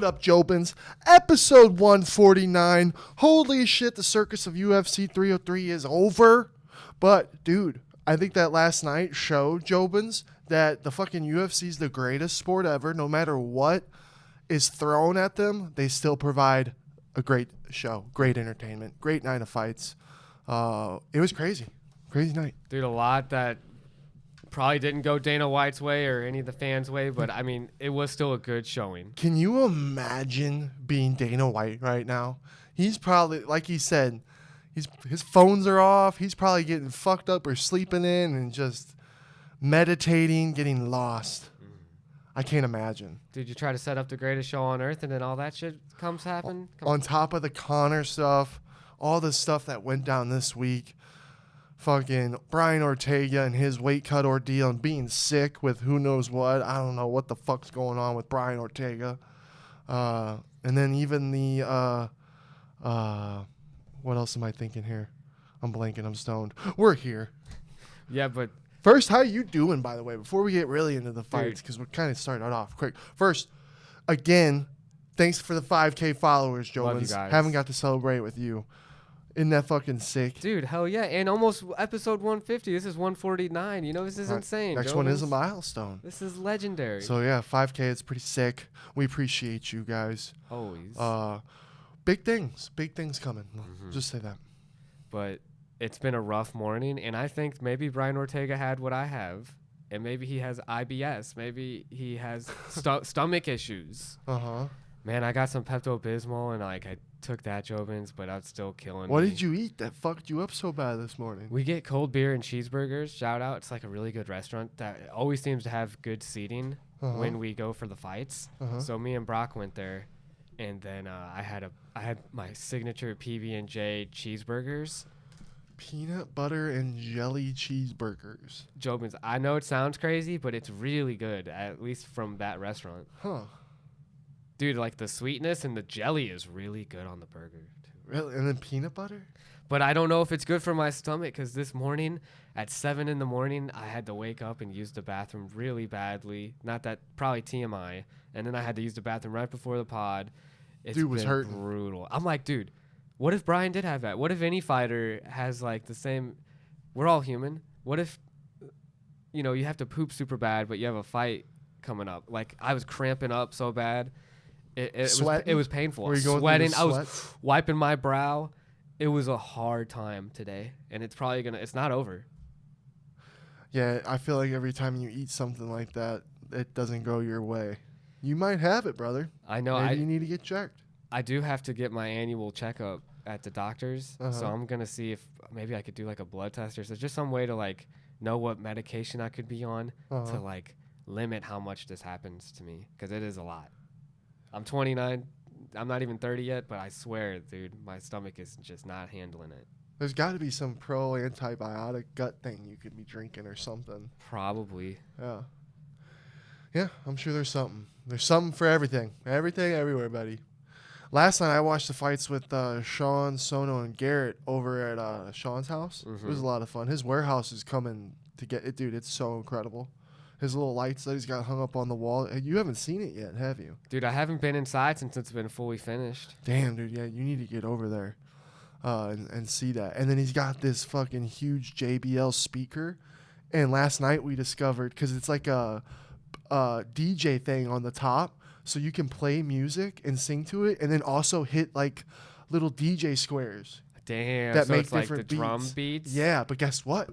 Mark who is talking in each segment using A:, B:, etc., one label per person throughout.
A: What up, JOBINS? Episode 149. Holy shit, the circus of UFC 303 is over. But, dude, I think that last night showed, JOBINS, that the fucking UFC is the greatest sport ever. No matter what is thrown at them, they still provide a great show, great entertainment, great night of fights. It was crazy. Crazy night.
B: Dude, a lot that probably didn't go Dana White's way or any of the fans' way, but, I mean, it was still a good showing.
A: Can you imagine being Dana White right now? He's probably, like he said, his phones are off. He's probably getting fucked up or sleeping in and just meditating, getting lost. I can't imagine.
B: Dude, you try to set up the greatest show on earth and then all that shit happen?
A: On top of the Connor stuff, all the stuff that went down this week. Fucking Brian Ortega and his weight cut ordeal and being sick with who knows what. I don't know what the fuck's going on with Brian Ortega. And then even the, what else am I thinking here? I'm blanking. I'm stoned. We're here.
B: Yeah, but
A: first, how you doing, by the way, before we get really into the fights, because we're kind of starting off quick. First, again, thanks for the 5K followers, Jones. Haven't got to celebrate with you. Isn't that fucking sick?
B: Dude, hell yeah. And almost episode 150. This is 149. You know, this is insane.
A: Next one is a milestone.
B: This is legendary.
A: So, yeah, 5K, it's pretty sick. We appreciate you guys.
B: Always.
A: Big things. Big things coming. Just say that.
B: But it's been a rough morning, and I think maybe Brian Ortega had what I have, and maybe he has IBS. Maybe he has stomach issues. Man, I got some Pepto-Bismol, and I took that, JOBINS, but it's still killing me.
A: What did you eat that fucked you up so bad this morning?
B: We get cold beer and cheeseburgers. Shout out. It's like a really good restaurant that always seems to have good seating when we go for the fights. So me and Brock went there, and then I had my signature PB&J cheeseburgers.
A: Peanut butter and jelly cheeseburgers.
B: JOBINS, I know it sounds crazy, but it's really good, at least from that restaurant. Dude, like the sweetness and the jelly is really good on the burger.
A: Really? And then peanut butter?
B: But I don't know if it's good for my stomach because this morning at 7 in the morning, I had to wake up and use the bathroom really badly. Not that, probably TMI. And then I had to use the bathroom right before the pod.
A: Dude was hurting.
B: Brutal. I'm like, dude, what if Brian did have that? What if any fighter has like the same? We're all human. What if, you know, you have to poop super bad, but you have a fight coming up? Like I was cramping up so bad. It was painful.
A: Were you going
B: sweating. I was wiping my brow. It was a hard time today, and it's probably it's not over.
A: Yeah, I feel like every time you eat something like that, it doesn't go your way. You might have it, brother.
B: I know.
A: Maybe you need to get checked.
B: I do have to get my annual checkup at the doctor's, so I'm gonna see if maybe I could do like a blood test or so, just some way to like know what medication I could be on to like limit how much this happens to me, because it is a lot. I'm 29. I'm not even 30 yet, but I swear, dude, my stomach is just not handling it.
A: There's got to be some pro-antibiotic gut thing you could be drinking or something.
B: Probably.
A: Yeah. Yeah, I'm sure there's something. There's something for everything. Everything, everywhere, buddy. Last night I watched the fights with Sean, Sono, and Garrett over at Sean's house. It was a lot of fun. His warehouse is coming to get it. Dude, it's so incredible. His little lights that he's got hung up on the wall. You haven't seen it yet, have you?
B: Dude, I haven't been inside since it's been fully finished.
A: Damn, dude. Yeah, you need to get over there and see that. And then he's got this fucking huge JBL speaker. And last night we discovered, because it's like a DJ thing on the top, so you can play music and sing to it, and then also hit like little DJ squares.
B: Damn,
A: that
B: so
A: make
B: it's like
A: different
B: the
A: beats.
B: drum beats?
A: Yeah, but guess what?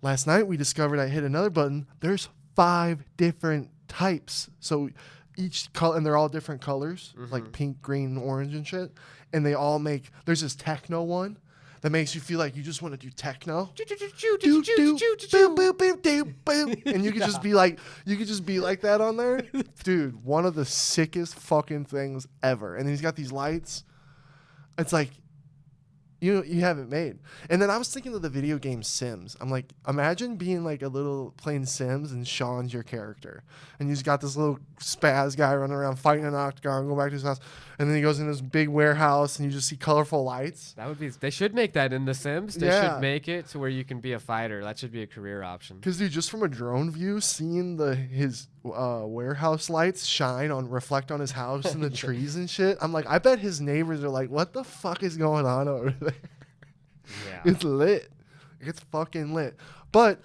A: Last night we discovered I hit another button. There's 5 different types. So each color, and they're all different colors, like pink, green, orange, and shit. And they all make, there's this techno one that makes you feel like you just want to do techno. And you could just be like, that on there. Dude, one of the sickest fucking things ever. And then he's got these lights. It's like, you have it made. And then I was thinking of the video game Sims. I'm like, imagine being like a little playing Sims and Sean's your character. And he's got this little spaz guy running around fighting an octagon, going back to his house. And then he goes in this big warehouse and you just see colorful lights.
B: That would be, they should make that in The Sims. They should make it to where you can be a fighter. That should be a career option.
A: Because, dude, just from a drone view, seeing his warehouse lights reflect on his house and the trees and shit. I'm like, I bet his neighbors are like, what the fuck is going on over there?
B: Yeah.
A: It's lit. It's fucking lit. But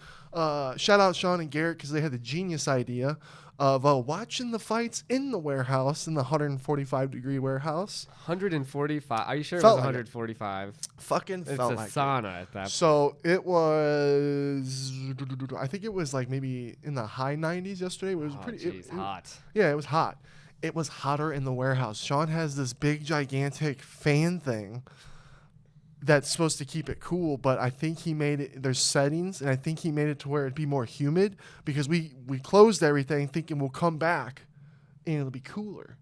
A: shout out Sean and Garrett because they had the genius idea of watching the fights in the warehouse, in the 145-degree warehouse.
B: 145. Are you sure
A: Felt
B: it was
A: like
B: 145?
A: Fucking
B: It's
A: felt
B: a
A: like
B: sauna at that
A: So it was, I think it was like maybe in the high 90s yesterday. It was
B: hot.
A: Yeah, it was hot. It was hotter in the warehouse. Sean has this big, gigantic fan thing that's supposed to keep it cool, but I think he made it, there's settings, and I think he made it to where it'd be more humid because we closed everything thinking we'll come back and it'll be cooler.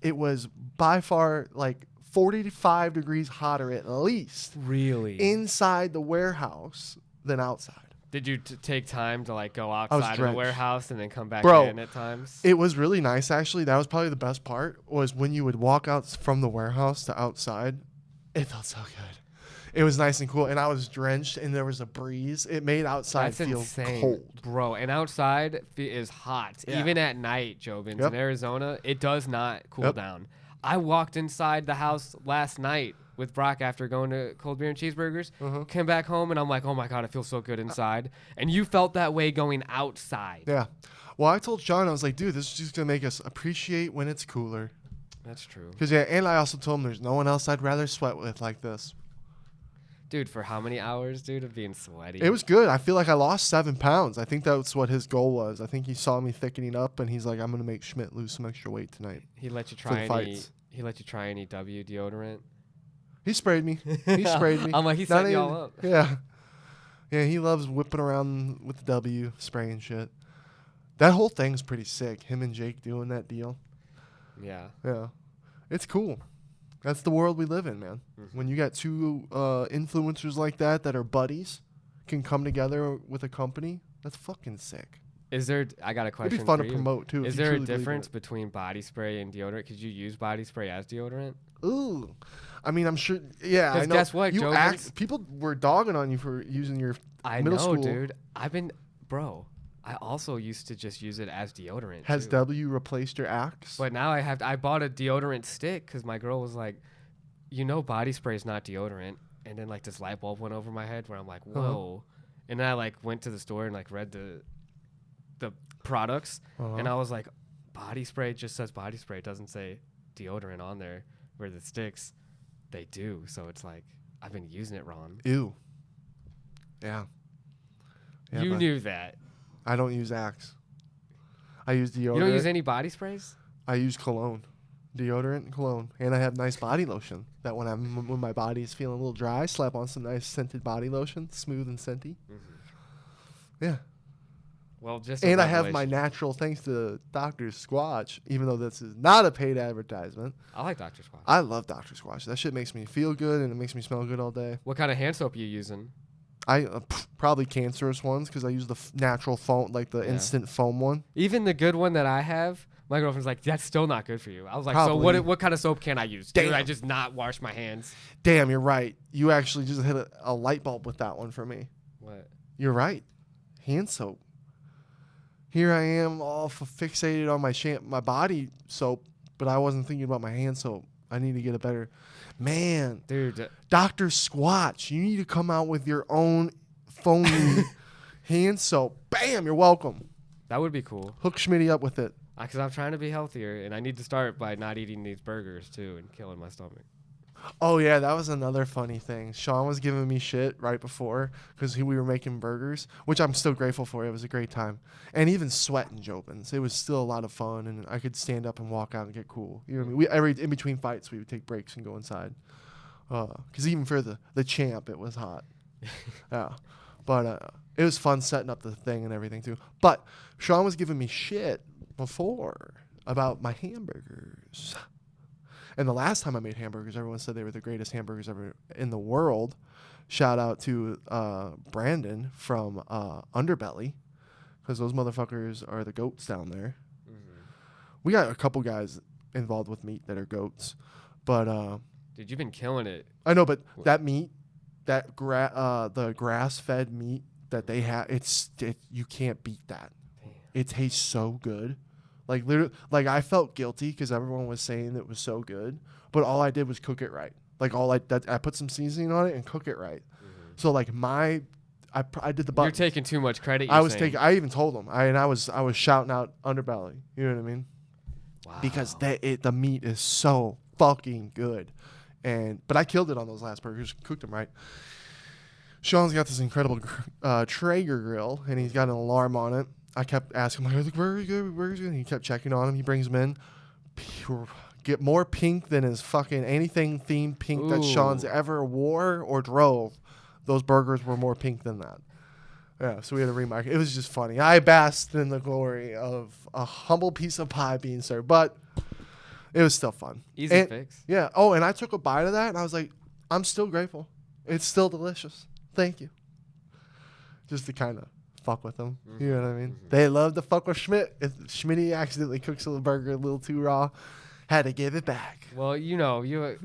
A: It was by far like 45 degrees hotter at least.
B: Really?
A: Inside the warehouse than outside.
B: Did you take time to like go outside of the warehouse and then come back in at times?
A: It was really nice actually. That was probably the best part was when you would walk out from the warehouse to outside. It felt so good. It was nice and cool, and I was drenched, and there was a breeze. It made outside feel cold.
B: Bro, and outside is hot. Yeah. Even at night, JOBINS, in Arizona, it does not cool down. I walked inside the house last night with Brock after going to Cold Beer and Cheeseburgers, came back home, and I'm like, oh, my God, it feels so good inside. And you felt that way going outside.
A: Yeah. Well, I told Sean, I was like, dude, this is just going to make us appreciate when it's cooler.
B: That's true.
A: And I also told him there's no one else I'd rather sweat with like this.
B: Dude, for how many hours, dude, of being sweaty?
A: It was good. I feel like I lost 7 pounds. I think that's what his goal was. I think he saw me thickening up, and he's like, I'm going to make Schmidt lose some extra weight tonight.
B: He let you try any W deodorant?
A: He sprayed me.
B: I'm like, he's setting y'all up.
A: Yeah. Yeah, he loves whipping around with the W, spraying shit. That whole thing's pretty sick, him and Jake doing that deal.
B: Yeah.
A: Yeah. It's cool. That's the world we live in, man. When you got two influencers like that are buddies, can come together with a company, that's fucking sick.
B: I got a question.
A: It'd be fun
B: for
A: to
B: you.
A: promote, too.
B: Is there a difference between body spray and deodorant? Could you use body spray as deodorant?
A: Ooh. I mean, I'm sure. Yeah, I know.
B: Guess what,
A: people were dogging on you for using your middle school.
B: Dude. I also used to just use it as deodorant.
A: Has
B: too.
A: W replaced your Axe?
B: But now I bought a deodorant stick because my girl was like, body spray is not deodorant. And then like this light bulb went over my head where I'm like, whoa. And then I like went to the store and like read the products. And I was like, body spray just says body spray. It doesn't say deodorant on there. Where the sticks, they do. So it's like, I've been using it wrong.
A: Ew. Yeah.
B: You knew that.
A: I don't use Axe. I use deodorant.
B: You don't use any body sprays?
A: I use cologne. Deodorant and cologne. And I have nice body lotion that when my body is feeling a little dry, slap on some nice scented body lotion, smooth and scenty. Yeah.
B: Well,
A: I have my natural, thanks to Dr. Squatch, even though this is not a paid advertisement.
B: I like Dr. Squatch.
A: I love Dr. Squatch. That shit makes me feel good, and it makes me smell good all day.
B: What kind of hand soap are you using?
A: I probably cancerous ones because I use the natural foam, like the instant foam one.
B: Even the good one that I have, my girlfriend's like, that's still not good for you. I was like,
A: probably.
B: So what kind of soap can I use? Damn. Dude, I just not wash my hands?
A: Damn, you're right. You actually just hit a light bulb with that one for me.
B: What?
A: You're right. Hand soap. Here I am all fixated on my body soap, but I wasn't thinking about my hand soap. I need to get a better... Man.
B: Dude.
A: Dr. Squatch, you need to come out with your own foamy hand soap. Bam, you're welcome.
B: That would be cool.
A: Hook Schmitty up with it.
B: Because I'm trying to be healthier, and I need to start by not eating these burgers, too, and killing my stomach.
A: Oh, yeah, that was another funny thing. Sean was giving me shit right before because we were making burgers, which I'm still grateful for. It was a great time. And even sweating JOBINS. It was still a lot of fun, and I could stand up and walk out and get cool. You know what I mean? In between fights, we would take breaks and go inside. Because even for the champ, it was hot. Yeah. But it was fun setting up the thing and everything, too. But Sean was giving me shit before about my hamburgers. And the last time I made hamburgers, everyone said they were the greatest hamburgers ever in the world. Shout out to Brandon from Underbelly, because those motherfuckers are the goats down there. We got a couple guys involved with meat that are goats, but
B: dude, you've been killing it.
A: I know, but that meat, the grass-fed meat that they have, you can't beat that. Damn. It tastes so good. Like literally, like I felt guilty because everyone was saying it was so good, but all I did was cook it right. Like I put some seasoning on it and cook it right. Mm-hmm. So like I did the buttons.
B: You're taking too much credit.
A: I even told them. I was shouting out underbelly. You know what I mean?
B: Wow.
A: Because the meat is so fucking good, but I killed it on those last burgers. Cooked them right. Sean's got this incredible Traeger grill, and he's got an alarm on it. I kept asking him, like, where are you good? Where are you good? And he kept checking on him. He brings them in. Pure, get more pink than his fucking anything themed pink that Sean's ever wore or drove. Those burgers were more pink than that. Yeah, so we had to remark. It was just funny. I basked in the glory of a humble piece of pie being served, but it was still fun.
B: Easy fix.
A: Yeah. Oh, and I took a bite of that, and I was like, I'm still grateful. It's still delicious. Thank you. Just to kind of fuck with them. Mm-hmm. You know what I mean? Mm-hmm. They love to fuck with Schmidt. If Schmitty accidentally cooks a burger a little too raw, had to give it back.
B: Well, you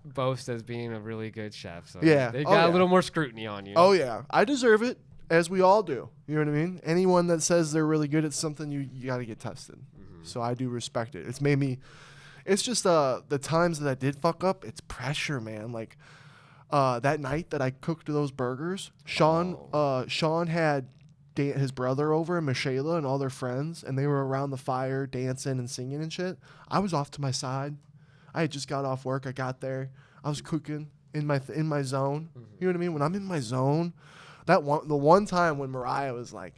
B: boast as being a really good chef, so
A: yeah,
B: they got a little more scrutiny on you.
A: Oh yeah, I deserve it, as we all do. You know what I mean? Anyone that says they're really good at something, you got to get tested. Mm-hmm. So I do respect it. It's made me. It's just the times that I did fuck up. It's pressure, man. Like that night that I cooked those burgers, Sean had his brother over and Michelle and all their friends, and they were around the fire dancing and singing and shit. I was off to my side. I had just got off work. I got there. I was cooking in my zone. Mm-hmm. You know what I mean? When I'm in my zone, the one time when Mariah was like,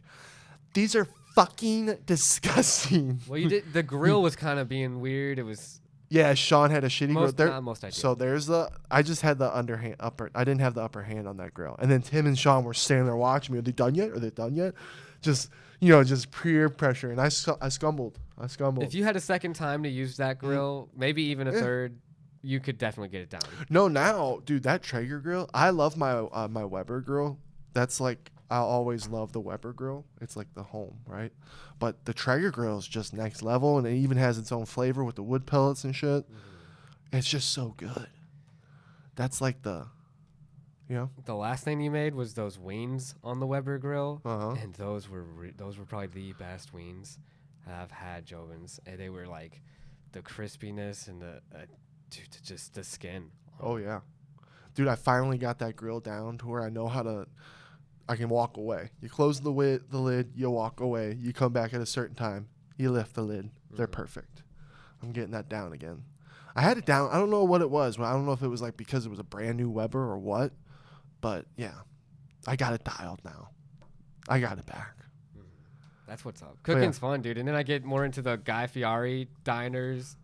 A: "These are fucking disgusting."
B: Well, you did. The grill was kind of being weird. It was.
A: Yeah, Sean had a shitty grill.
B: Not most ideal.
A: So I just had the I didn't have the upper hand on that grill. And then Tim and Sean were standing there watching me. Are they done yet? Are they done yet? Just, just peer pressure. And I scumbled.
B: If you had a second time to use that grill, maybe even a third, you could definitely get it down.
A: No, now, dude, that Traeger grill, I love my my Weber grill. That's like, I'll always love the Weber grill. It's like the home, right? But the Traeger grill is just next level, and it even has its own flavor with the wood pellets and shit. Mm-hmm. It's just so good. That's like the
B: last thing you made was those wings on the Weber grill,
A: uh-huh.
B: and those were probably the best wings I've had, JOBINS. And they were like the crispiness and just the skin.
A: Oh yeah, dude, I finally got that grill down to where I know how to. I can walk away. You close the lid, you walk away. You come back at a certain time, you lift the lid. Mm-hmm. They're perfect. I'm getting that down again. I had it down. I don't know what it was. I don't know if it was like because it was a brand new Weber or what. But yeah, I got it dialed now. I got it back.
B: That's what's up. Cooking's fun, dude. And then I get more into the Guy Fieri diners,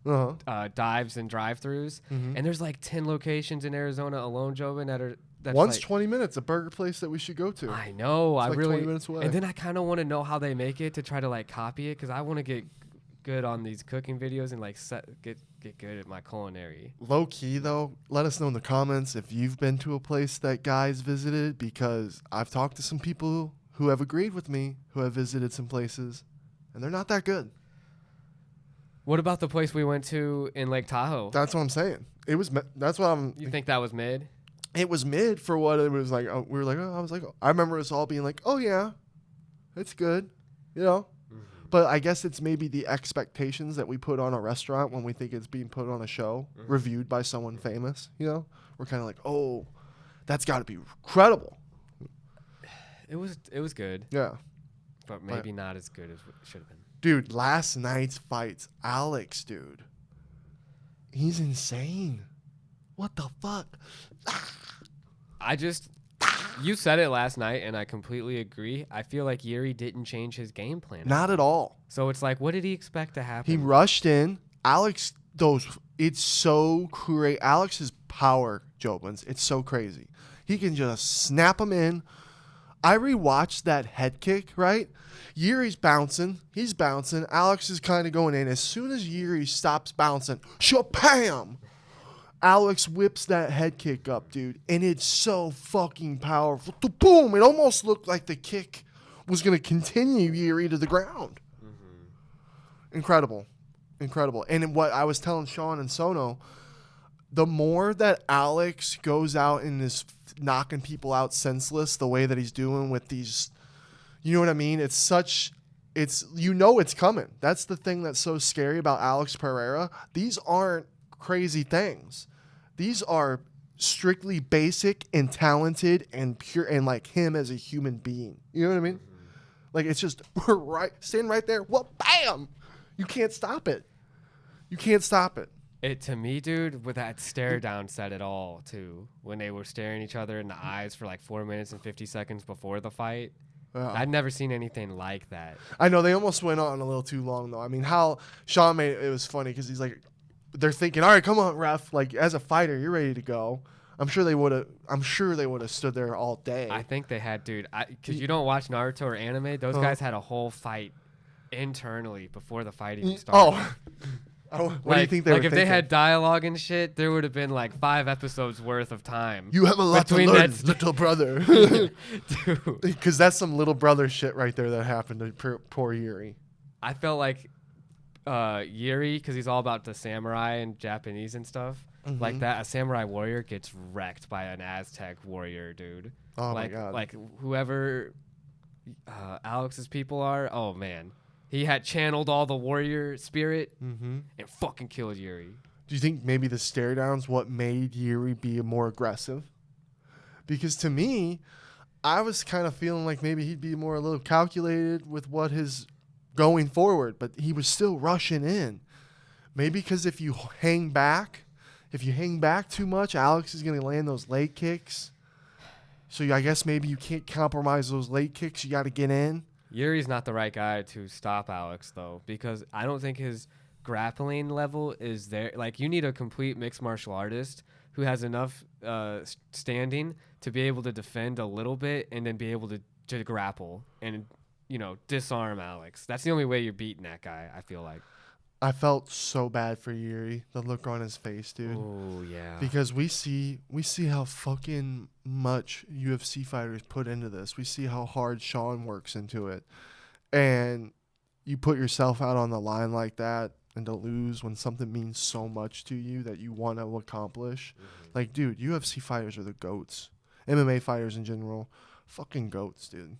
B: dives and drive-thrus. Mm-hmm. And there's like 10 locations in Arizona alone, JOBIN,
A: One's 20 minutes, a burger place that we should go to.
B: I know.
A: It's like 20 minutes away.
B: And then I kind of want to know how they make it to try to like copy it, because I want to get good on these cooking videos and like get good at my culinary.
A: Low key though, let us know in the comments if you've been to a place that Guy's visited, because I've talked to some people who have agreed with me, who have visited some places, and they're not that good.
B: What about the place we went to in Lake Tahoe?
A: That's what I'm saying. It was. That's what I'm.
B: You think that was mid?
A: It was mid for what it was like. We were like, I was like, I remember us all being like, oh yeah, it's good, Mm-hmm. But I guess it's maybe the expectations that we put on a restaurant when we think it's being put on a show, mm-hmm. reviewed by someone famous. We're kind of like, oh, that's got to be incredible.
B: It was good.
A: Yeah.
B: But maybe not as good as it should have been.
A: Dude, last night's fights, Alex, dude, he's insane. What the fuck?
B: You said it last night, and I completely agree. I feel like Yuri didn't change his game plan.
A: Not at all.
B: So it's like, what did he expect to happen?
A: He rushed in. Alex, it's so crazy. Alex's power, JOBINS, it's so crazy. He can just snap him in. I rewatched that head kick, right? Yuri's bouncing. He's bouncing. Alex is kind of going in. As soon as Yuri stops bouncing, shabam! Alex whips that head kick up, dude, and it's so fucking powerful. Boom! It almost looked like the kick was going to continue Yuri to the ground. Mm-hmm. Incredible. And what I was telling Sean and Sono, the more that Alex goes out and is knocking people out senseless the way that he's doing with these, you know what I mean? It's such it's it's coming. That's the thing that's so scary about Alex Pereira. These aren't crazy things. These are strictly basic and talented and pure and like him as a human being. You know what I mean? Like it's just we're standing right there. Well, bam! You can't stop it. You can't stop it.
B: It to me, dude, with that stare down said it all too. When they were staring each other in the eyes for like 4 minutes and 50 seconds before the fight. I'd never seen anything like that.
A: I know they almost went on a little too long though. I mean, how Sean made it was funny because he's like, they're thinking, all right, come on, ref. Like as a fighter, you're ready to go. I'm sure they would have stood there all day.
B: I think they had, dude. Because you don't watch Naruto or anime. Those guys had a whole fight internally before the fight even started. What do you think they were thinking? Like if they had dialogue and shit, there would have been like 5 episodes worth of time.
A: You have a lot to learn, little brother. Dude. Because that's some little brother shit right there that happened to poor Yuri.
B: I felt like Yuri, because he's all about the samurai and Japanese and stuff. Like that, a samurai warrior gets wrecked by an Aztec warrior, dude.
A: Oh my God.
B: Like whoever Alex's people are, oh man. He had channeled all the warrior spirit and fucking killed Yuri.
A: Do you think maybe the stare down's what made Yuri be more aggressive? Because to me, I was kind of feeling like maybe he'd be more a little calculated with what his going forward, but he was still rushing in. Maybe because if you hang back too much, Alex is going to land those leg kicks. So I guess maybe you can't compromise those leg kicks. You got to get in.
B: Yuri's not the right guy to stop Alex, though, because I don't think his grappling level is there. Like, you need a complete mixed martial artist who has enough standing to be able to defend a little bit and then be able to grapple and, disarm Alex. That's the only way you're beating that guy, I feel like.
A: I felt so bad for Yuri, the look on his face, dude.
B: Oh, yeah.
A: Because we see how fucking much UFC fighters put into this. We see how hard Sean works into it. And you put yourself out on the line like that and to lose when something means so much to you that you want to accomplish. Like, dude, UFC fighters are the GOATs. MMA fighters in general, fucking GOATs, dude.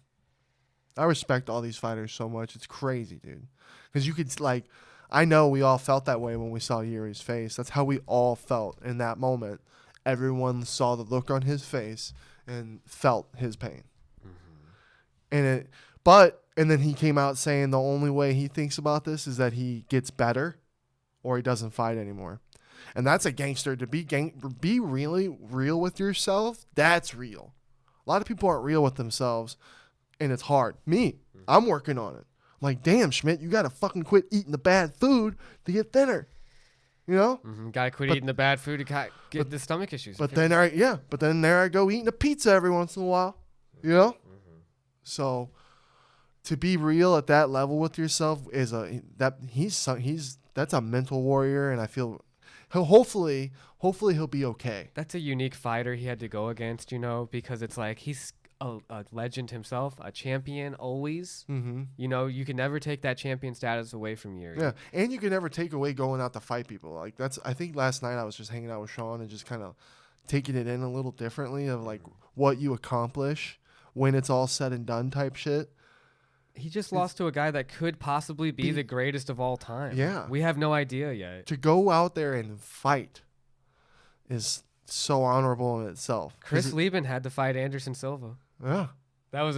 A: I respect all these fighters so much. It's crazy, dude. Because you could, like... I know we all felt that way when we saw Yuri's face. That's how we all felt in that moment. Everyone saw the look on his face and felt his pain. And then he came out saying the only way he thinks about this is that he gets better or he doesn't fight anymore. And that's a gangster. To be really real with yourself, that's real. A lot of people aren't real with themselves, and it's hard. Me, I'm working on it. Like, damn, Schmidt, you got to fucking quit eating the bad food to get thinner. You know?
B: Got to quit eating the bad food to get the stomach issues.
A: But then there I go eating a pizza every once in a while. You know? So to be real at that level with yourself that's a mental warrior, and I feel hopefully he'll be okay.
B: That's a unique fighter he had to go against, because it's like he's a legend himself, a champion always. You can never take that champion status away from Yuri.
A: Yeah, and you can never take away going out to fight people. Like I think last night I was just hanging out with Sean and just kind of taking it in a little differently of like what you accomplish when it's all said and done type shit.
B: He just lost to a guy that could possibly be the greatest of all time.
A: Yeah.
B: We have no idea yet.
A: To go out there and fight so honorable in itself.
B: Chris Lieben had to fight Anderson Silva.
A: Yeah.
B: That was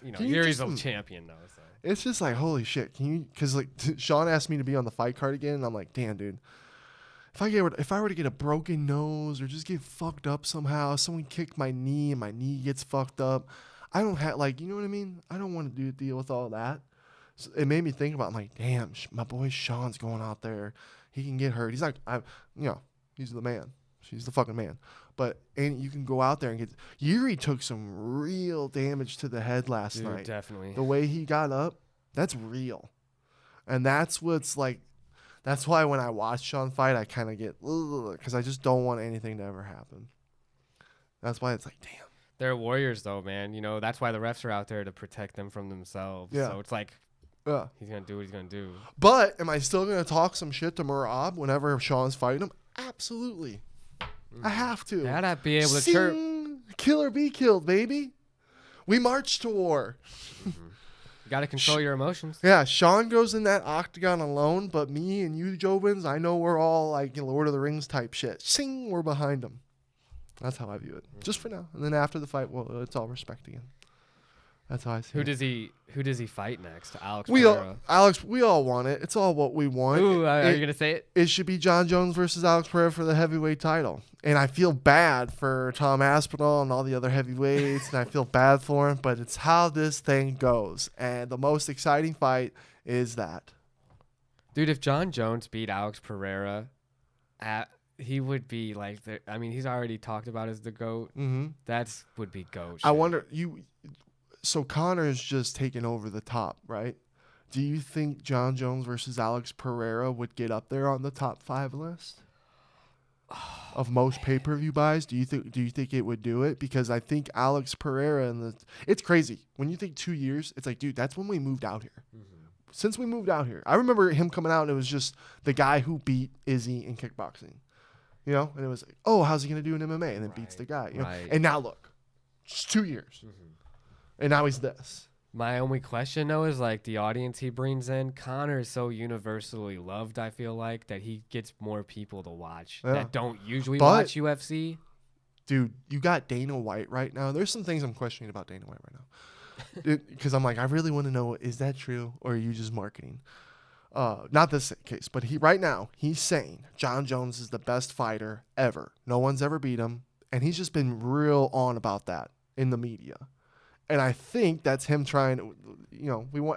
B: Yuri's a champion though. So.
A: It's just like, holy shit. Because like Sean asked me to be on the fight card again, and I'm like, damn, dude. If I were to get a broken nose or just get fucked up somehow, someone kicked my knee and my knee gets fucked up, I don't have, like, you know what I mean? I don't want to deal with all that. So it made me think about, I'm like, damn, my boy Sean's going out there. He can get hurt. He's like, he's the man. She's the fucking man. And you can go out there and get... Yuri took some real damage to the head last night.
B: Definitely.
A: The way he got up, that's real. And that's what's like... That's why when I watch Sean fight, I kind of get... Because I just don't want anything to ever happen. That's why it's like, damn.
B: They're warriors, though, man. That's why the refs are out there to protect them from themselves.
A: Yeah.
B: So it's like... He's going to do what he's going to do.
A: But am I still going to talk some shit to Merab whenever Sean's fighting him? Absolutely. I have to.
B: Gotta be able to chirp.
A: Kill or be killed, baby. We march to war.
B: You got to control your emotions.
A: Yeah, Sean goes in that octagon alone, but me and you, Jobins, I know we're all like Lord of the Rings type shit. Sing, we're behind him. That's how I view it, just for now. And then after the fight, well, it's all respect again. That's how I see it.
B: Who does he fight next? Pereira.
A: We all want it. It's all what we want.
B: Ooh, are you gonna say it?
A: It should be Jon Jones versus Alex Pereira for the heavyweight title. And I feel bad for Tom Aspinall and all the other heavyweights, and I feel bad for him, but it's how this thing goes. And the most exciting fight is that.
B: Dude, if Jon Jones beat Alex Pereira, he would be like he's already talked about as the GOAT.
A: Mm-hmm.
B: That would be GOAT.
A: I wonder So Connor's just taken over the top, right? Do you think Jon Jones versus Alex Pereira would get up there on the top 5 list of most pay-per-view buys? Do you think it would do it? Because I think Alex Pereira it's crazy. When you think 2 years, it's like, dude, that's when we moved out here. Mm-hmm. Since we moved out here, I remember him coming out and it was just the guy who beat Izzy in kickboxing, and it was like, oh, how's he gonna do in MMA? And then beats the guy, And now look, just 2 years. Mm-hmm. And now he's this.
B: My only question, though, is like the audience he brings in. Conor is so universally loved, I feel like, that he gets more people to watch that don't usually watch UFC.
A: Dude, you got Dana White right now. There's some things I'm questioning about Dana White right now. Because I'm like, I really want to know, is that true or are you just marketing? Not this case, but right now, he's saying Jon Jones is the best fighter ever. No one's ever beat him. And he's just been real on about that in the media. And I think that's him trying to,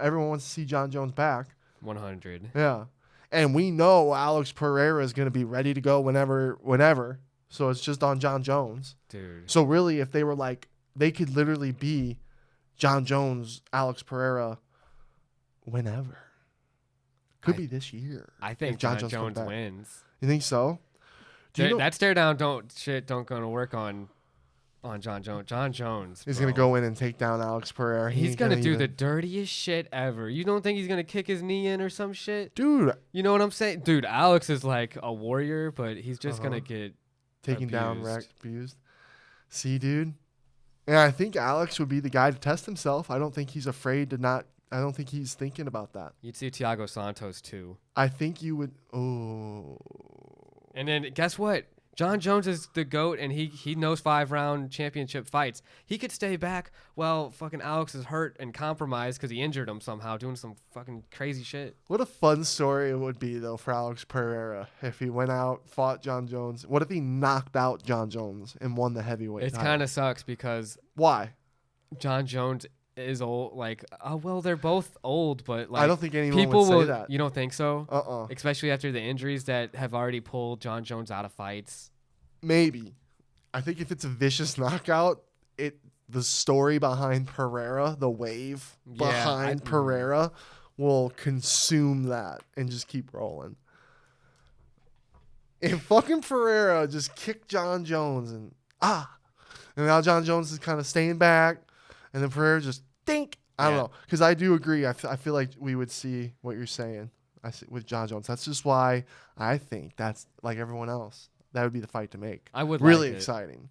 A: everyone wants to see Jon Jones back.
B: 100.
A: Yeah. And we know Alex Pereira is going to be ready to go whenever. So it's just on Jon Jones.
B: Dude.
A: So really, if they were like, they could literally be Jon Jones, Alex Pereira, whenever. Could be this year.
B: I think Jon Jones wins.
A: You think so?
B: That stare down don't gonna work on Jon Jones. Jon Jones
A: is going to go in and take down Alex Pereira.
B: He's going to do the dirtiest shit ever. You don't think he's going to kick his knee in or some shit?
A: Dude.
B: You know what I'm saying? Dude, Alex is like a warrior, but he's just going to get
A: taken down, wrecked, abused. See, dude? And I think Alex would be the guy to test himself. I don't think he's afraid to not. I don't think he's thinking about that.
B: You'd see Thiago Santos, too.
A: I think you would. Oh.
B: And then guess what? Jon Jones is the GOAT, and he knows 5-round championship fights. He could stay back while fucking Alex is hurt and compromised because he injured him somehow doing some fucking crazy shit.
A: What a fun story it would be, though, for Alex Pereira if he went out, fought Jon Jones. What if he knocked out Jon Jones and won the heavyweight title?
B: It kind of sucks because...
A: Why?
B: Jon Jones is old. Like, they're both old, but like...
A: I don't think anyone would say that.
B: You don't think so? Especially after the injuries that have already pulled Jon Jones out of fights.
A: Maybe. I think if it's a vicious knockout, the story behind Pereira, the wave behind Pereira, will consume that and just keep rolling. If fucking Pereira just kicked Jon Jones and now Jon Jones is kind of staying back, and then Pereira just dink. I don't know, because I do agree. I feel like we would see what you're saying. With Jon Jones. That's just why I think that's like everyone else. That would be the fight to make.
B: I would
A: really
B: like
A: exciting.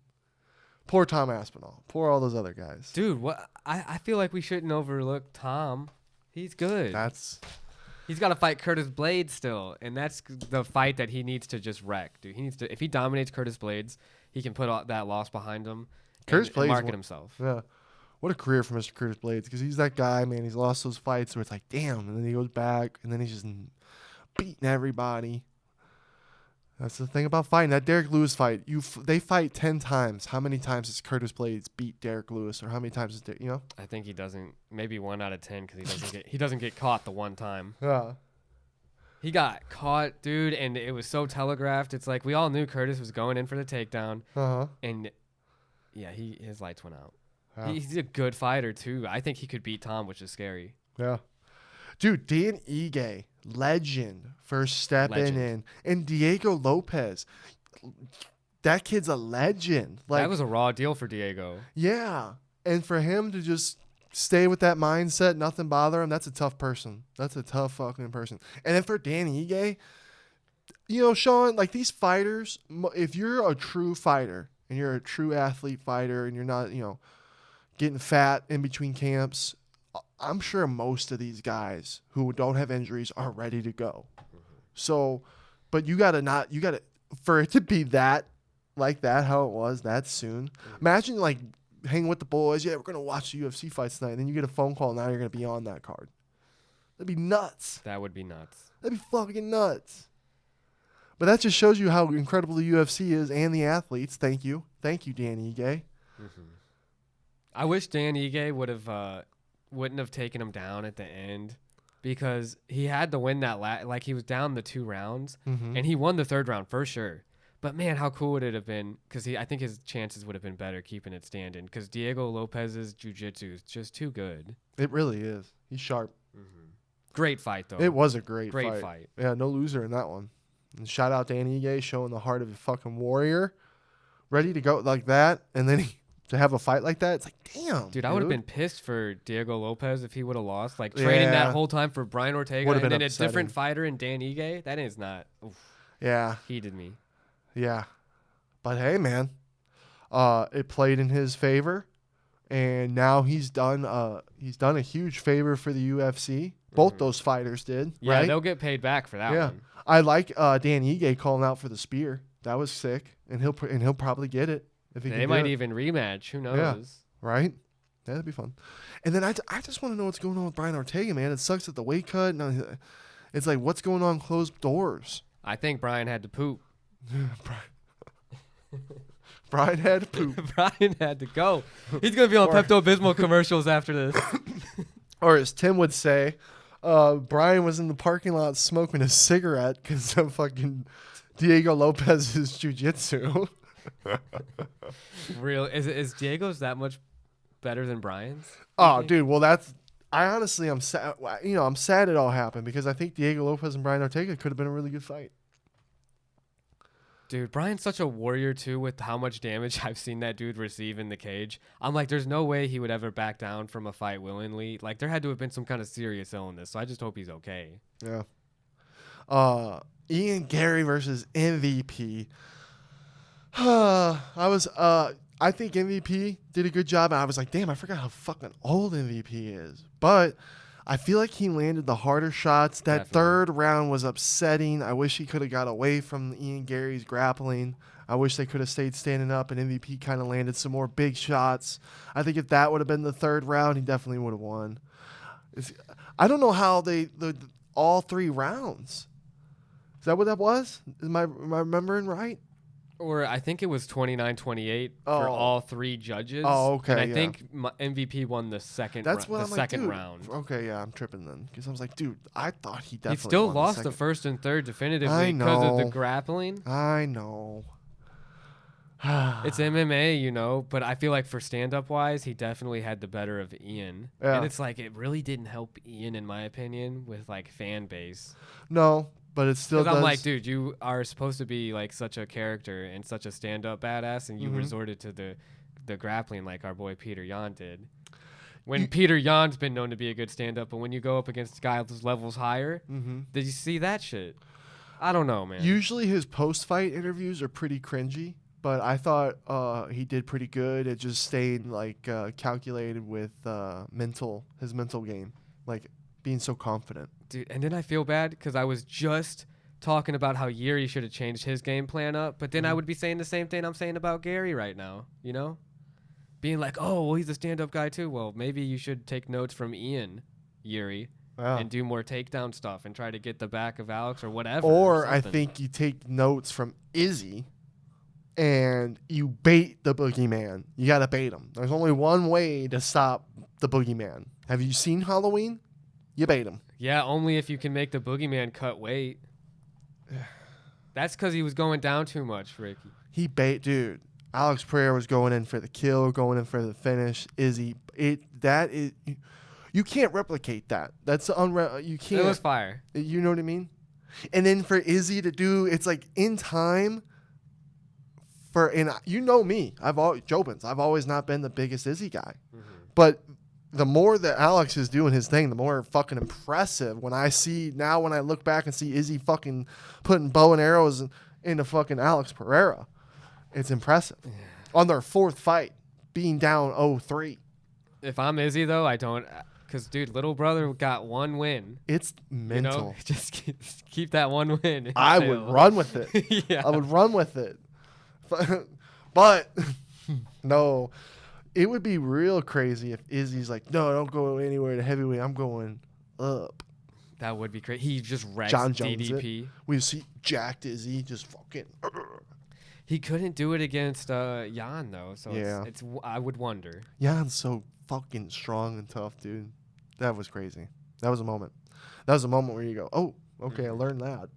A: Poor Tom Aspinall. Poor all those other guys.
B: Dude, what? I feel like we shouldn't overlook Tom. He's good. He's got to fight Curtis Blades still, and that's the fight that he needs to just wreck, dude. He needs to. If he dominates Curtis Blades, he can put all that loss behind him.
A: Curtis Blades
B: market himself.
A: Yeah. What a career for Mr. Curtis Blades, because he's that guy, man. He's lost those fights where it's like, damn, and then he goes back, and then he's just beating everybody. That's the thing about fighting. That Derek Lewis fight, they fight 10 times. How many times does Curtis Blades beat Derek Lewis, or how many times does
B: I think he doesn't. Maybe 1 out of 10 because he doesn't get caught the one time.
A: Yeah.
B: He got caught, dude, and it was so telegraphed. It's like we all knew Curtis was going in for the takedown. And yeah, his lights went out. Yeah. He's a good fighter too. I think he could beat Tom, which is scary.
A: Yeah. Dude, Dan Ige, legend for stepping in. And Diego Lopez, that kid's a legend. Like,
B: that was a raw deal for Diego.
A: Yeah. And for him to just stay with that mindset, nothing bother him, that's a tough person. That's a tough fucking person. And then for Dan Ige, Sean, like these fighters, if you're a true fighter and you're a true athlete fighter and you're not, getting fat in between camps, I'm sure most of these guys who don't have injuries are ready to go. So, but you gotta for it to be that like that how it was that soon. Imagine like hanging with the boys. Yeah, we're gonna watch the UFC fights tonight. And then you get a phone call. Now you're gonna be on that card. That'd be nuts.
B: That would be nuts.
A: That'd be fucking nuts. But that just shows you how incredible the UFC is and the athletes. Thank you, Dan Ige.
B: I wish Dan Ige wouldn't have taken him down at the end, because he had to win that like he was down the 2 rounds and he won the 3rd round for sure. But man, how cool would it have been? Because I think his chances would have been better keeping it standing. Because Diego Lopez's jiu-jitsu is just too good.
A: It really is. He's sharp.
B: Great fight though.
A: It was a great
B: fight.
A: Yeah, no loser in that one. And shout out Dan Ige showing the heart of a fucking warrior, ready to go like that, and then to have a fight like that, it's like damn.
B: Dude, I would have been pissed for Diego Lopez if he would have lost. Like training that whole time for Brian Ortega and then upsetting. A different fighter in Dan Ige. That is not. Oof. Yeah. Heated me.
A: Yeah, but hey, man, it played in his favor, and now he's done a huge favor for the UFC. Both those fighters did.
B: Yeah,
A: right?
B: They'll get paid back for that one.
A: I like Dan Ige calling out for the spear. That was sick, and he'll probably get it if he. They
B: might even rematch. Who knows?
A: Yeah, right. That'd be fun. And then I just want to know what's going on with Brian Ortega, man. It sucks at the weight cut. No, it's like what's going on closed doors.
B: I think Brian had to poop.
A: Brian had to poop.
B: Brian had to go. He's gonna be on Pepto-Bismol commercials after this.
A: Or as Tim would say, Brian was in the parking lot smoking a cigarette because of fucking Diego Lopez's jiu-jitsu.
B: Real is Diego's that much better than Brian's?
A: Oh, dude. Well, I honestly I'm sad. You know, I'm sad it all happened because I think Diego Lopez and Brian Ortega could have been a really good fight.
B: Dude, Brian's such a warrior, too, with how much damage I've seen that dude receive in the cage. I'm like, there's no way he would ever back down from a fight willingly. Like, there had to have been some kind of serious illness, so I just hope he's okay.
A: Yeah. Ian Gary versus MVP. I think MVP did a good job, and I was like, damn, I forgot how fucking old MVP is. But I feel like he landed the harder shots. That third round was upsetting. I wish he could have got away from Ian Gary's grappling. I wish they could have stayed standing up, and MVP kind of landed some more big shots. I think if that would have been the 3rd round, he definitely would have won. I don't know how all 3 rounds. Is that what that was? Am I remembering right?
B: Or I think it was 29-28 for all 3 judges.
A: Oh, okay.
B: And I think MVP won the second.
A: That's what I'm
B: second
A: like,
B: round.
A: Okay, yeah, I'm tripping then because I was like, dude, I thought he definitely.
B: He still
A: won
B: lost the 1st and 3rd definitively because of the grappling.
A: I know.
B: It's MMA, you know, but I feel like for stand-up wise, he definitely had the better of Ian. Yeah. And it's like it really didn't help Ian, in my opinion, with like fan base.
A: No. But it still does.
B: I'm like, dude, you are supposed to be like such a character and such a stand-up badass, and you resorted to the grappling like our boy Peter Yan did. When Peter Yan's been known to be a good stand-up, but when you go up against guys levels higher, did you see that shit? I don't know, man.
A: Usually his post-fight interviews are pretty cringy, but I thought he did pretty good at just staying like calculated with his mental game, like being so confident.
B: Dude, and then I feel bad because I was just talking about how Yuri should have changed his game plan up, but then I would be saying the same thing I'm saying about Gary right now, you know? Being like, oh, well, he's a stand-up guy too. Well, maybe you should take notes from Ian, Yuri, and do more takedown stuff and try to get the back of Alex or whatever.
A: Or I think you take notes from Izzy and you bait the boogeyman. You got to bait him. There's only one way to stop the boogeyman. Have you seen Halloween? You bait him.
B: Yeah, only if you can make the boogeyman cut weight. That's because he was going down too much, Ricky.
A: Dude. Alex Pereira was going in for the kill, going in for the finish. You can't replicate that. That's you can't.
B: It was fire.
A: You know what I mean? And then for Izzy to do, it's like in time. You know me, JOBINS. I've always not been the biggest Izzy guy, but the more that Alex is doing his thing, the more fucking impressive. When I look back and see Izzy fucking putting bow and arrows into fucking Alex Pereira, it's impressive. On their 4th fight, being down 0-3.
B: If I'm Izzy though, I don't, Because, dude, little brother got one win.
A: It's mental.
B: You know? Just keep that one win.
A: I would run with it.
B: Yeah.
A: I would run with it. But no, it would be real crazy if Izzy's like, no, don't go anywhere to heavyweight. I'm going up.
B: That would be crazy. He just wrecked
A: John Jones
B: DDP.
A: We see jacked Izzy just fucking.
B: He couldn't do it against Jan, though. So
A: Yeah.
B: it's I would wonder.
A: Jan's so fucking strong and tough, dude. That was crazy. That was a moment. That was a moment where you go, oh, okay, I learned that.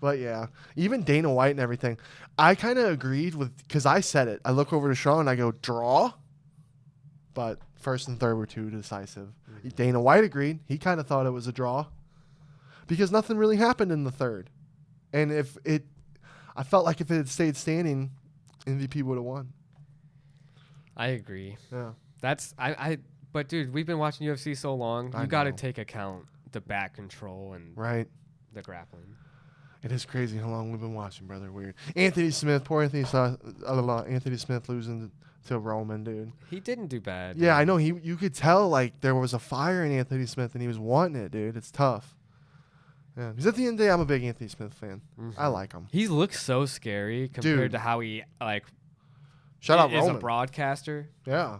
A: But yeah, even Dana White and everything, I kind of agreed with, because I said it. I look over to Sean and I go, draw. But first and third were too decisive. Dana White agreed. He kind of thought it was a draw because nothing really happened in the third. And I felt like if it had stayed standing, MVP would have won.
B: I agree.
A: Yeah.
B: But dude, we've been watching UFC so long. You got to
A: know.
B: take account the back control and
A: Right.
B: the grappling.
A: It is crazy how long we've been watching, brother. Weird. Anthony Smith, poor Anthony Smith losing to Roman, dude.
B: He didn't do bad.
A: Yeah, I know. You could tell like there was a fire in Anthony Smith and he was wanting it, dude. It's tough. Yeah, because at the end of the day, I'm a big Anthony Smith fan.
B: Mm-hmm.
A: I like him.
B: He looks so scary compared
A: Dude.
B: to how he
A: Shout out
B: is
A: Roman.
B: a broadcaster.
A: Yeah.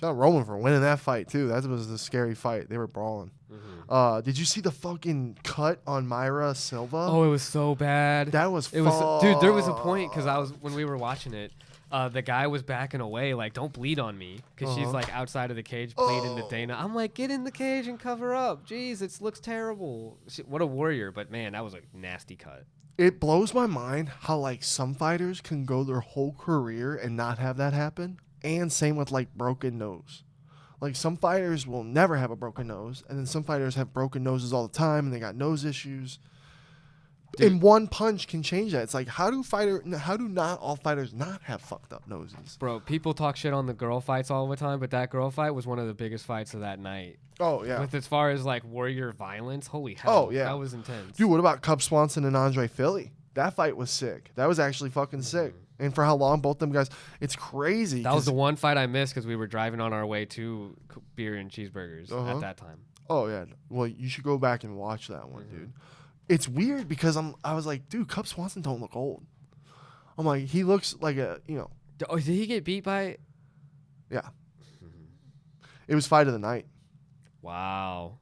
A: Shout out Roman for winning that fight too. That was a scary fight. They were brawling.
B: Mm-hmm.
A: Did you see the fucking cut on Myra Silva?
B: Oh, it was so bad.
A: That was
B: It was, dude. There was a point because when we were watching it, the guy was backing away, like, "Don't bleed on me," because she's like outside of the cage bleeding to Dana. I'm like, "Get in the cage and cover up." Jeez, it looks terrible. What a warrior! But man, that was a nasty cut.
A: It blows my mind how like some fighters can go their whole career and not have that happen. And same with like broken nose. Like some fighters will never have a broken nose, and then some fighters have broken noses all the time and they got nose issues.
B: Dude.
A: And one punch can change that. It's like how do not all fighters not have fucked up noses?
B: Bro, people talk shit on the girl fights all the time, but that girl fight was one of the biggest fights of that night.
A: Oh yeah.
B: With as far as like warrior violence, holy hell.
A: Oh, yeah.
B: That was intense.
A: Dude, what about Cub Swanson and Andre Philly? That fight was sick. That was actually fucking sick. And for how long both them guys, it's crazy.
B: That was the one fight I missed because we were driving on our way to beer and cheeseburgers at that time.
A: Oh yeah. Well, you should go back and watch that one, dude. It's weird because I was like, dude, Cub Swanson don't look old. I'm like, he looks like a, you know.
B: Oh, did he get beat by?
A: Yeah. It was fight of the night.
B: Wow.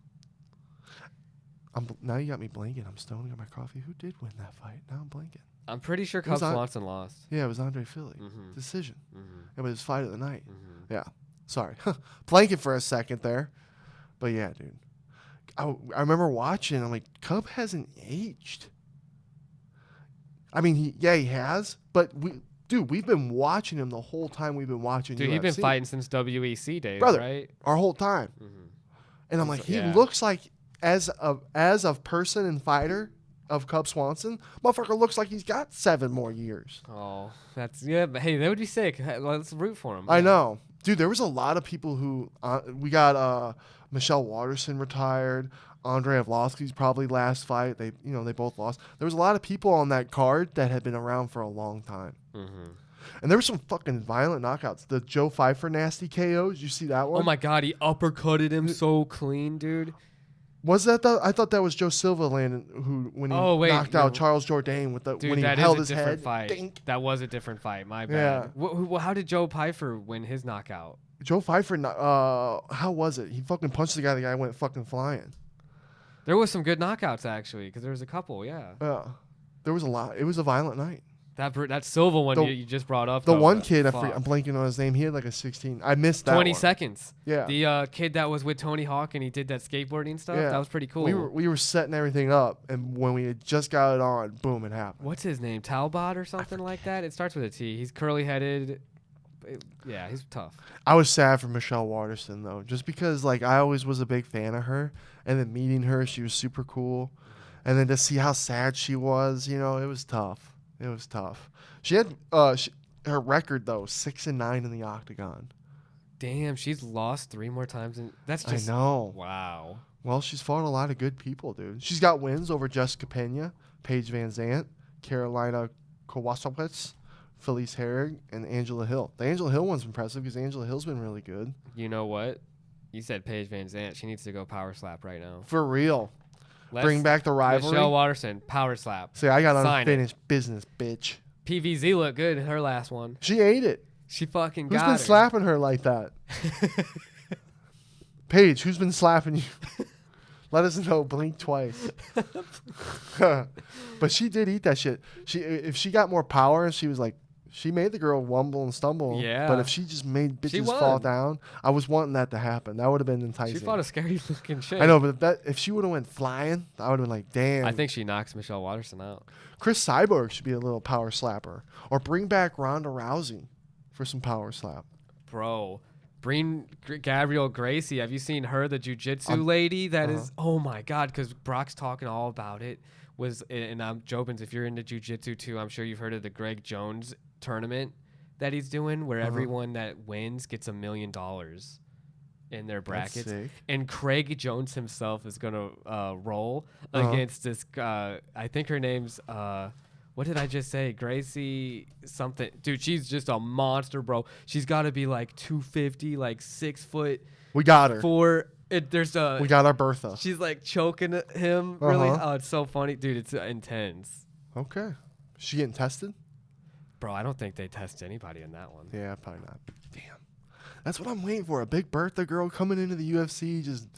A: Now you got me blanking. I'm stoning on my coffee. Who did win that fight? Now I'm blanking.
B: I'm pretty sure Cub Swanson lost.
A: Yeah, it was Andre Philly. Decision. It was fight of the night. Yeah. Sorry. Blanking for a second there. But yeah, dude. I remember watching. I'm like, Cub hasn't aged. I mean, he has. But we've been watching him the whole time we've been watching.
B: Dude,
A: UFC.
B: he's been fighting since WEC days,
A: brother,
B: right?
A: Our whole time. And I'm like, he
B: Yeah.
A: looks like as a person and fighter of Cub Swanson, motherfucker looks like he's got 7 more years.
B: Oh, but hey, that would be sick. Let's root for him.
A: I know. Dude, there was a lot of people who we got Michelle Watterson retired. Andrei Arlovsky's probably last fight. They both lost. There was a lot of people on that card that had been around for a long time. And there were some fucking violent knockouts. The Joe Pfeiffer nasty KOs. You see that one?
B: Oh my God, he uppercutted him so clean, dude.
A: Was that I thought that was Joe Silva when he knocked out Charles Jourdain with when he held his head.
B: Fight.
A: Dink.
B: That was a different fight. My bad. Yeah. How did Joe Pfeiffer win his knockout?
A: Joe Pfeiffer, how was it? He fucking punched the guy. The guy went fucking flying.
B: There was some good knockouts actually, because there was a couple. Yeah.
A: There was a lot. It was a violent night.
B: That Silva one you just brought up.
A: The one kid, I'm blanking on his name. He had like a 16. I missed that
B: 20
A: one.
B: seconds.
A: Yeah.
B: The kid that was with Tony Hawk and he did that skateboarding stuff. Yeah. That was pretty cool.
A: We were setting everything up, and when we had just got it on, boom, it happened.
B: What's his name? Talbot or something like that? It starts with a T. He's curly headed. Yeah, he's tough.
A: I was sad for Michelle Watterson though, just because like I always was a big fan of her, and then meeting her, she was super cool, and then to see how sad she was, it was tough. It was tough. She had her record though, 6-9 in the octagon.
B: Damn, she's lost 3 more times, and that's just.
A: I know.
B: Wow.
A: Well, she's fought a lot of good people, dude. She's got wins over Jessica Pena, Paige Van Zandt, Carolina Kowalkiewicz, Felice Herrig, and Angela Hill. The Angela Hill one's impressive because Angela Hill's been really good.
B: You know what? You said Paige Van Zandt. She needs to go power slap right now.
A: For real. Bring back the rivalry.
B: Michelle Watterson, power slap.
A: See, I got unfinished business, bitch.
B: PVZ looked good in her last one.
A: She ate it.
B: She fucking
A: Who's
B: got
A: been
B: her.
A: slapping her like that? Paige, who's been slapping you? Let us know. Blink twice. But she did eat that shit. If she got more power, she was like, she made the girl wumble and stumble.
B: Yeah.
A: But if she just made bitches fall down, I was wanting that to happen. That would have been enticing.
B: She fought a scary looking shit.
A: I know, but if she would have went flying, I would have been like, damn.
B: I think she knocks Michelle Watterson out.
A: Chris Cyborg should be a little power slapper. Or bring back Ronda Rousey for some power slap.
B: Bro, bring Gabrielle Gracie. Have you seen her, the jiu-jitsu lady? That is, oh my God, because Brock's talking all about it. And JOBINS, if you're into jiu-jitsu too, I'm sure you've heard of the Greg Jones tournament that he's doing, where everyone that wins gets $1 million in their brackets. And Craig Jones himself is going to roll against this, I think her name's... what did I just say? Gracie something. Dude, she's just a monster, bro. She's got to be like 250, like 6 foot.
A: We got her.
B: We
A: got our Bertha.
B: She's like choking him. Really? Oh, it's so funny. Dude, it's intense.
A: Okay. She getting tested?
B: Bro, I don't think they test anybody in that one.
A: Yeah, probably not. Damn. That's what I'm waiting for. A big Bertha girl coming into the UFC, just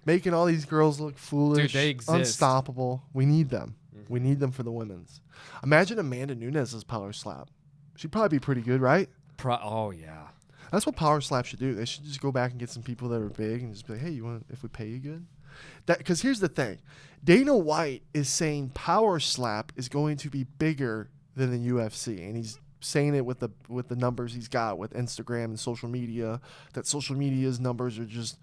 A: making all these girls look foolish.
B: Dude, they exist.
A: Unstoppable. We need them. We need them for the women's. Imagine Amanda Nunes' power slap. She'd probably be pretty good, right?
B: Oh, yeah.
A: That's what power slap should do. They should just go back and get some people that are big and just be like, hey, you want if we pay you good? Because here's the thing. Dana White is saying power slap is going to be bigger than the UFC. And he's saying it with the numbers he's got with Instagram and social media, that social media's numbers are just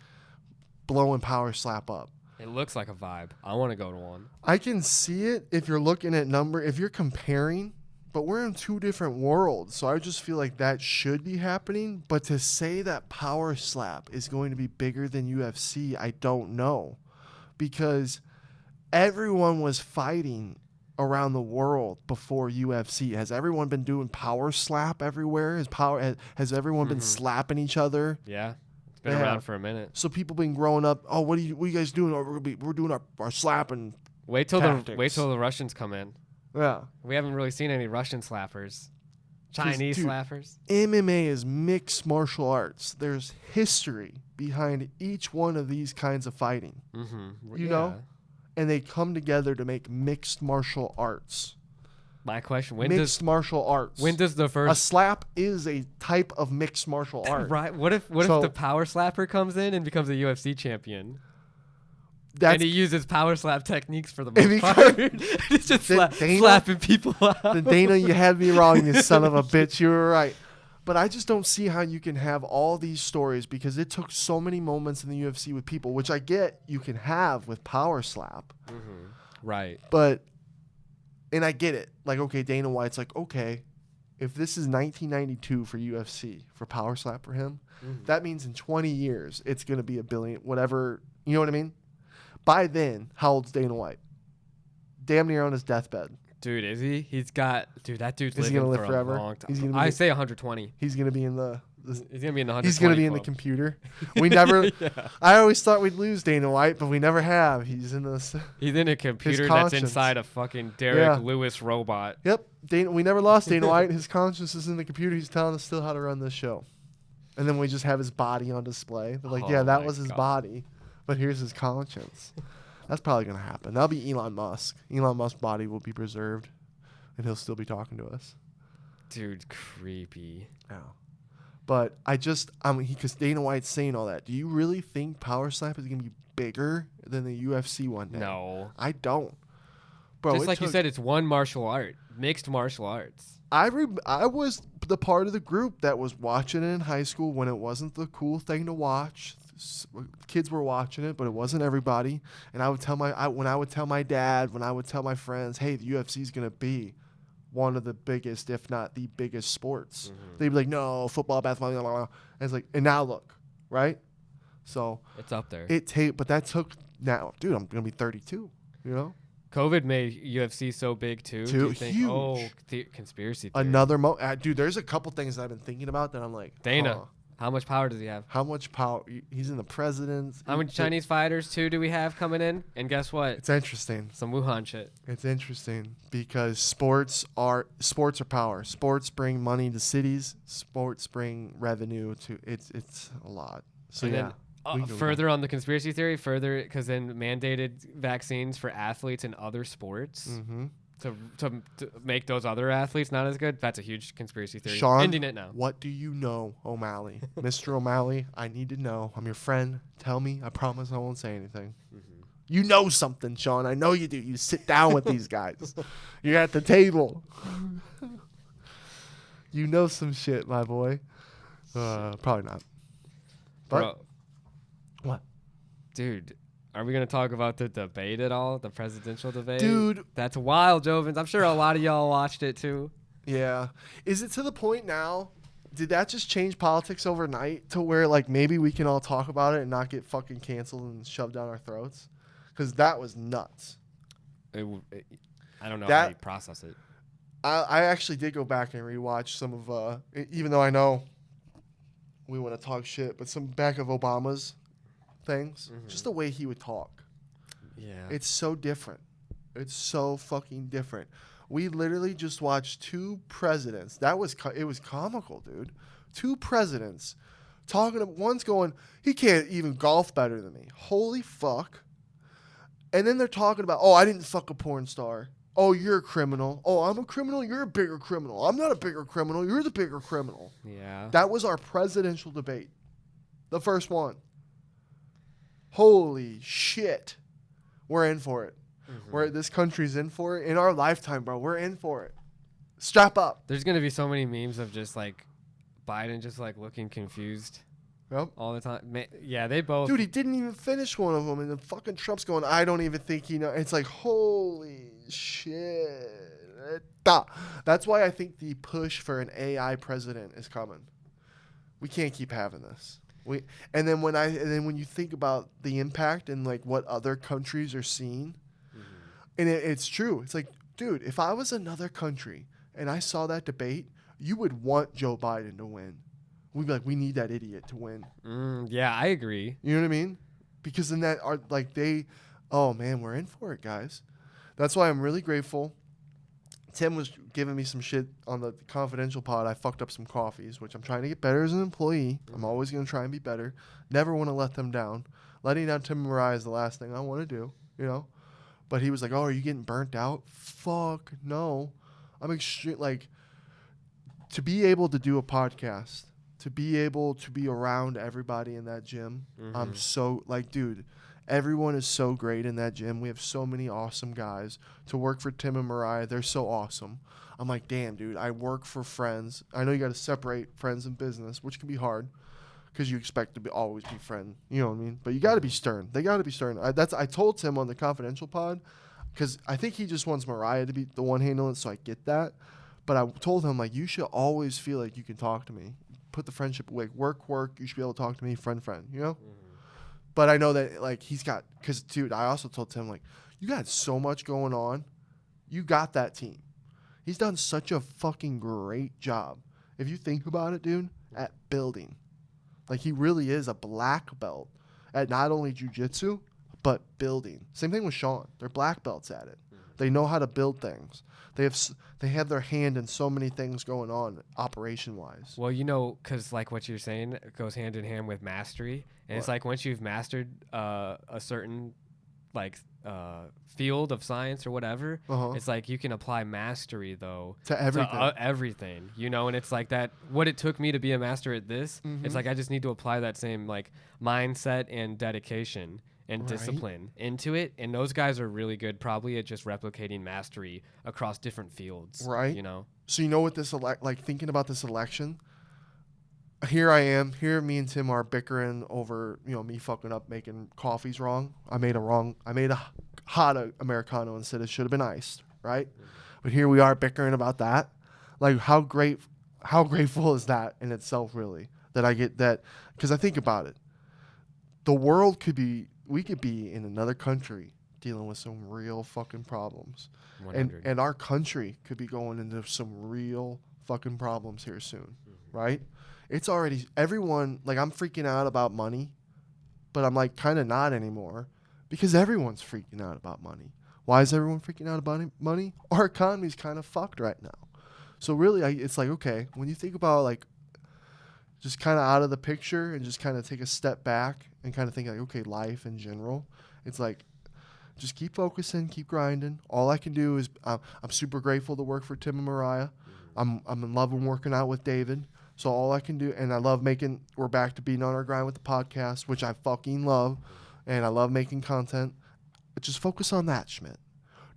A: blowing power slap up.
B: It looks like a vibe. I want to go to one.
A: I can see it if you're looking at if you're comparing, but we're in two different worlds. So I just feel like that should be happening. But to say that power slap is going to be bigger than UFC, I don't know. Because everyone was fighting around the world before UFC. Has everyone been doing power slap everywhere? Has everyone been slapping each other?
B: Yeah. Been around for a minute.
A: So people been growing up. Oh, what are you guys doing? Oh, we're doing our slapping.
B: Wait till the Russians come in.
A: Yeah,
B: we haven't really seen any Russian slappers, Chinese slappers.
A: MMA is mixed martial arts. There's history behind each one of these kinds of fighting. You know, and they come together to make mixed martial arts.
B: My question:
A: martial arts.
B: When does the first
A: a slap is a type of mixed martial art?
B: Right. What if the power slapper comes in and becomes a UFC champion? And he uses power slap techniques for the most part. It's just slapping people out.
A: Then Dana, you had me wrong, you son of a bitch. You were right. But I just don't see how you can have all these stories because it took so many moments in the UFC with people, which I get you can have with power slap.
B: Right.
A: And I get it. Like, okay, Dana White's like, okay, if this is 1992 for UFC, for power slap for him, that means in 20 years, it's going to be $1 billion, whatever. You know what I mean? By then, how old's Dana White? Damn near on his deathbed.
B: Dude, is he? That dude's
A: is
B: living
A: he gonna live
B: for
A: forever?
B: A long time. I say 120.
A: He's going to be in the...
B: He's going to be in the 120
A: He's going to be in the computer. We never... I always thought we'd lose Dana White, but we never have. He's in this...
B: He's in a computer that's inside a fucking Derek Lewis robot.
A: Yep. We never lost Dana White. His conscience is in the computer. He's telling us still how to run this show. And then we just have his body on display. They're like, that was his body. But here's his conscience. That's probably going to happen. That'll be Elon Musk. Elon Musk's body will be preserved, and he'll still be talking to us.
B: Dude, creepy.
A: Yeah. But because Dana White's saying all that. Do you really think power slap is going to be bigger than the UFC one day?
B: No.
A: I don't. Bro,
B: just like you said, it's one martial art. Mixed martial arts.
A: I was the part of the group that was watching it in high school when it wasn't the cool thing to watch. Kids were watching it, but it wasn't everybody. And I would tell when I would tell my dad, when I would tell my friends, hey, the UFC is going to be one of the biggest, if not the biggest sports. They'd be like, no, football, basketball, blah, blah, blah. And it's like, and now look, right? So
B: it's up there.
A: But that took now, dude, I'm going to be 32, you know?
B: COVID made UFC so big too. Do you think,
A: huge.
B: Conspiracy theory.
A: Another dude, there's a couple things that I've been thinking about that I'm like,
B: Dana. How much power does he have?
A: How much power? He's in the president's.
B: How many Chinese fighters, too, do we have coming in? And guess what?
A: It's interesting.
B: Some Wuhan shit.
A: It's interesting because sports are power. Sports bring money to cities. Sports bring revenue to it's a lot. So
B: and
A: yeah.
B: Then, further on the conspiracy theory, because then mandated vaccines for athletes in other sports to make those other athletes not as good. That's a huge conspiracy theory.
A: Sean,
B: ending it now.
A: What do you know, O'Malley? Mr. O'Malley, I need to know. I'm your friend. Tell me. I promise I won't say anything. You know something, Sean. I know you do. You sit down with these guys. You're at the table. You know some shit, my boy. Probably not. But
B: Bro,
A: what?
B: Dude, are we going to talk about the debate at all? The presidential debate?
A: Dude.
B: That's wild, Jovins. I'm sure a lot of y'all watched it too.
A: Yeah. Is it to the point now? Did that just change politics overnight to where like maybe we can all talk about it and not get fucking canceled and shoved down our throats? Because that was nuts.
B: I don't know how you process it.
A: I actually did go back and rewatch some of, even though I know we want to talk shit, but some back of Obama's things, just the way he would talk.
B: Yeah.
A: It's so different. It's so fucking different. We literally just watched two presidents. It was comical, dude. Two presidents talking to one's going, he can't even golf better than me. Holy fuck. And then they're talking about, oh, I didn't fuck a porn star. Oh, you're a criminal. Oh, I'm a criminal. You're a bigger criminal. I'm not a bigger criminal. You're the bigger criminal.
B: Yeah.
A: That was our presidential debate. The first one. Holy shit. We're in for it. This country's in for it. In our lifetime, bro, we're in for it. Strap up.
B: There's going to be so many memes of just like Biden just like looking confused all the time. Yeah, they both.
A: Dude, he didn't even finish one of them. And then fucking Trump's going, I don't even think he knows. It's like, holy shit. That's why I think the push for an AI president is coming. We can't keep having this. And then when you think about the impact and like what other countries are seeing, and it's true. It's like, dude, if I was another country and I saw that debate, you would want Joe Biden to win. We'd be like, we need that idiot to win.
B: Yeah, I agree.
A: You know what I mean? Because then oh man, we're in for it, guys. That's why I'm really grateful. Tim was giving me some shit on the confidential pod. I fucked up some coffees, which I'm trying to get better as an employee. I'm always going to try and be better. Never want to let them down. Letting down Tim and Mariah is the last thing I want to do, you know? But he was like, oh, are you getting burnt out? Fuck, no. I'm extreme. Like, to be able to do a podcast, to be able to be around everybody in that gym, I'm so, like, dude, everyone is so great in that gym. We have so many awesome guys. To work for Tim and Mariah, they're so awesome. I'm like, damn, dude, I work for friends. I know you got to separate friends and business, which can be hard because you expect to always be friend. You know what I mean? But you got to be stern. They got to be stern. I told Tim on the confidential pod because I think he just wants Mariah to be the one handling it, so I get that. But I told him, like, you should always feel like you can talk to me. Put the friendship away. Work. You should be able to talk to me, friend, you know? But I know that, like, he's got – because, dude, I also told Tim, like, you got so much going on. You got that team. He's done such a fucking great job. If you think about it, dude, at building. Like, he really is a black belt at not only jiu-jitsu, but building. Same thing with Sean. They're black belts at it. They know how to build things. They have their hand in so many things going on operation-wise.
B: Well, you know, because like what you're saying, it goes hand in hand with mastery. And it's like once you've mastered a certain like field of science or whatever, it's like you can apply mastery though
A: to everything.
B: Everything, you know. And it's like that. What it took me to be a master at this, it's like I just need to apply that same like mindset and dedication and discipline into it. And those guys are really good probably at just replicating mastery across different fields.
A: Right.
B: You know? So
A: you know what this thinking about this election, here I am. Here me and Tim are bickering over, you know, me fucking up making coffees wrong. I made a hot Americano instead of should have been iced, right? But here we are bickering about that. Like how grateful is that in itself really? That I get that, because I think about it. We could be in another country dealing with some real fucking problems.
B: 100.
A: And our country could be going into some real fucking problems here soon. right? It's already everyone. Like I'm freaking out about money, but I'm like kind of not anymore because everyone's freaking out about money. Why is everyone freaking out about money? Our economy's kind of fucked right now. So really, it's like, okay, when you think about like just kind of out of the picture and just kind of take a step back and kind of think like, okay, life in general, it's like, just keep focusing, keep grinding. All I can do is I'm super grateful to work for Tim and Mariah. I'm in love with working out with David. So all I can do, and I love we're back to being on our grind with the podcast, which I fucking love. And I love making content. But just focus on that, Schmidt.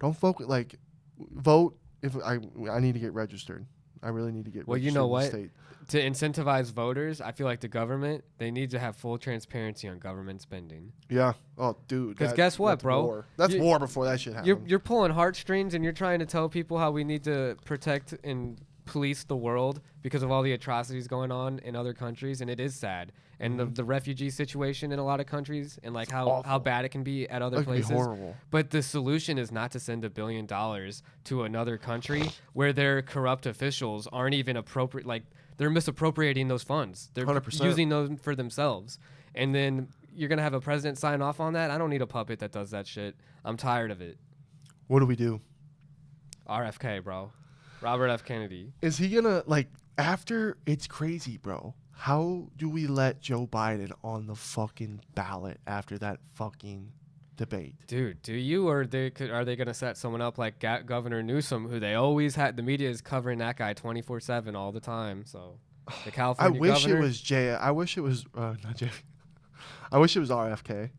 A: Don't focus, like, vote if I need to get registered. I really need to get registered.
B: Well, you know what?
A: State.
B: To incentivize voters, I feel like the government, they need to have full transparency on government spending.
A: Yeah. Oh, dude.
B: Because guess what, bro?
A: War. That's war before that shit happened.
B: You're pulling heartstrings and you're trying to tell people how we need to protect and police the world because of all the atrocities going on in other countries, and it is sad. And the refugee situation in a lot of countries, and like how bad it can be at other places.
A: Horrible.
B: But the solution is not to send $1 billion to another country where their corrupt officials aren't even appropriate. Like they're misappropriating those funds. They're
A: 100%.
B: using them for themselves. And then you're gonna have a president sign off on that. I don't need a puppet that does that shit. I'm tired of it.
A: What do we do?
B: RFK, bro. Robert F. Kennedy.
A: Is he gonna like after? It's crazy, bro. How do we let Joe Biden on the fucking ballot after that fucking debate?
B: Dude, do you or are they going to set someone up like Governor Newsom, who they always had? The media is covering that guy 24/7 all the time. So the California
A: I wish
B: governor,
A: it was Jay. I wish it was not Jay. I wish it was RFK.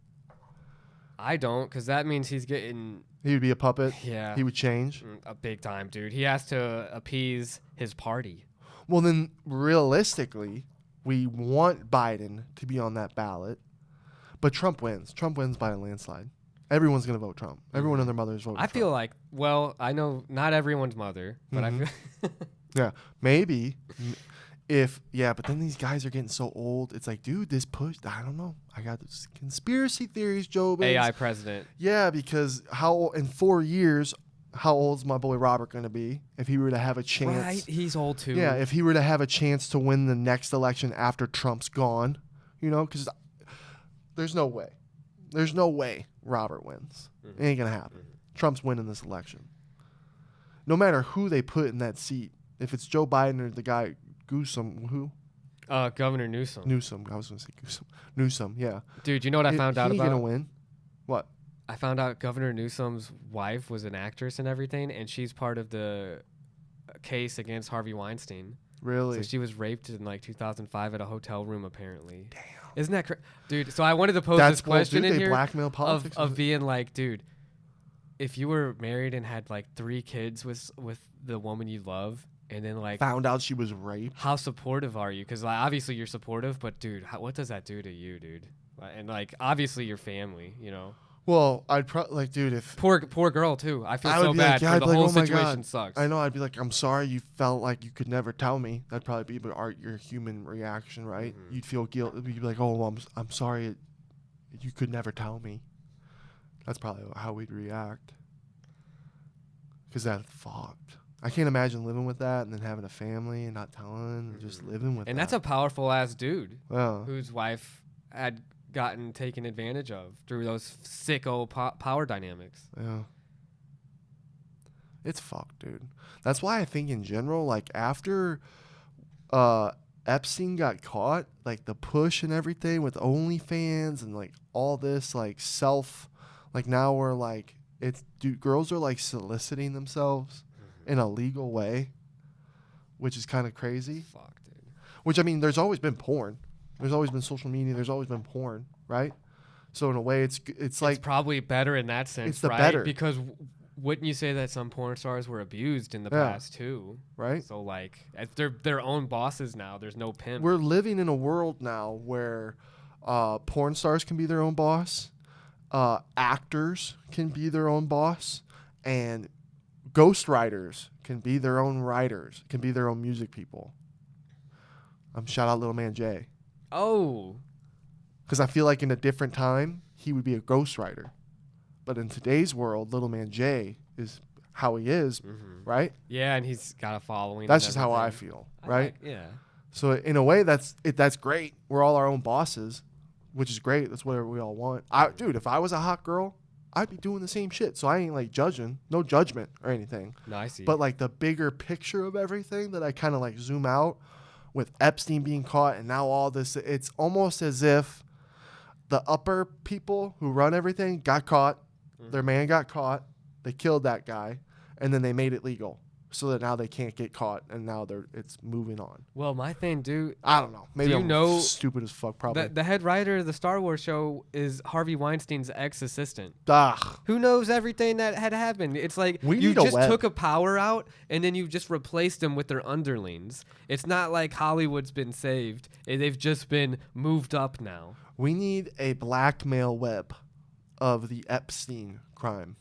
B: I don't, because that means he's getting.
A: He would be a puppet.
B: Yeah,
A: he would change
B: a big time, dude. He has to appease his party.
A: Well, then realistically, we want Biden to be on that ballot, but Trump wins. Trump wins by a landslide. Everyone's going to vote Trump. Everyone and their mother is voting Trump.
B: I feel like, well, I know not everyone's mother, but I feel
A: yeah, maybe. But then these guys are getting so old. It's like, dude, this push, I don't know. I got this conspiracy theories, JOBINS.
B: AI president.
A: Yeah, because in 4 years, how old's my boy Robert going to be if he were to have a chance?
B: Right, he's old too.
A: Yeah, if he were to have a chance to win the next election after Trump's gone, because there's no way. There's no way Robert wins. It ain't going to happen. Trump's winning this election. No matter who they put in that seat, if it's Joe Biden or the guy who?
B: Governor Newsom.
A: I was going to say Newsom, yeah.
B: Dude, you know what I found out about?
A: He's going to win. What?
B: I found out Governor Newsom's wife was an actress and everything, and she's part of the case against Harvey Weinstein.
A: Really?
B: So she was raped in like 2005 at a hotel room, apparently. Damn. Isn't that dude? So I wanted to pose this question in here
A: blackmail politics
B: of being like, dude, if you were married and had like 3 kids with the woman you love, and then like
A: found out she was raped,
B: how supportive are you? Because like, obviously you're supportive, but dude, what does that do to you, dude? And like obviously your family,
A: Well, I'd probably dude, if
B: poor girl too. I feel so bad for the whole situation. Sucks.
A: I know. I'd be like, I'm sorry. You felt like you could never tell me. That'd probably be your human reaction, right? You'd feel guilt. You'd be like, oh, I'm sorry. You could never tell me. That's probably how we'd react. Because that's fucked. I can't imagine living with that and then having a family and not telling and just living with.
B: And that's a powerful ass dude.
A: Yeah.
B: Whose wife had gotten taken advantage of through those sicko power dynamics.
A: Yeah. It's fucked, dude. That's why I think in general, like after Epstein got caught, like the push and everything with OnlyFans and like all this like now we're like girls are like soliciting themselves in a legal way, which is kind of crazy.
B: Fuck, dude.
A: Which I mean, there's always been porn. There's always been social media. There's always been porn, right? So in a way, it's like
B: probably better in that sense.
A: It's the
B: right?
A: better
B: because wouldn't you say that some porn stars were abused in the past too?
A: Right.
B: So like, they're their own bosses now. There's no pimp.
A: We're living in a world now where porn stars can be their own boss, actors can be their own boss, and ghostwriters can be their own writers, can be their own music people. Shout out Little Man Jay.
B: Oh.
A: Because I feel like in a different time, he would be a ghostwriter. But in today's world, Little Man Jay is how he is, right?
B: Yeah, and he's got a following.
A: That's just how I feel, right?
B: Yeah.
A: So in a way, that's great. We're all our own bosses, which is great. That's what we all want. Dude, if I was a hot girl, I'd be doing the same shit. So I ain't like judging, no judgment or anything.
B: No, I see.
A: But like the bigger picture of everything that I kind of like zoom out with Epstein being caught and now all this, it's almost as if the upper people who run everything got caught. Their man got caught. They killed that guy, and then they made it legal so that now they can't get caught, and now it's moving on.
B: Well, my thing, dude.
A: I don't know. Maybe
B: I'm
A: stupid as fuck. Probably.
B: The head writer of the Star Wars show is Harvey Weinstein's ex-assistant.
A: Ugh.
B: Who knows everything that had happened? It's like you just took a power out, and then you just replaced them with their underlings. It's not like Hollywood's been saved. They've just been moved up now.
A: We need a blackmail web of the Epstein crime.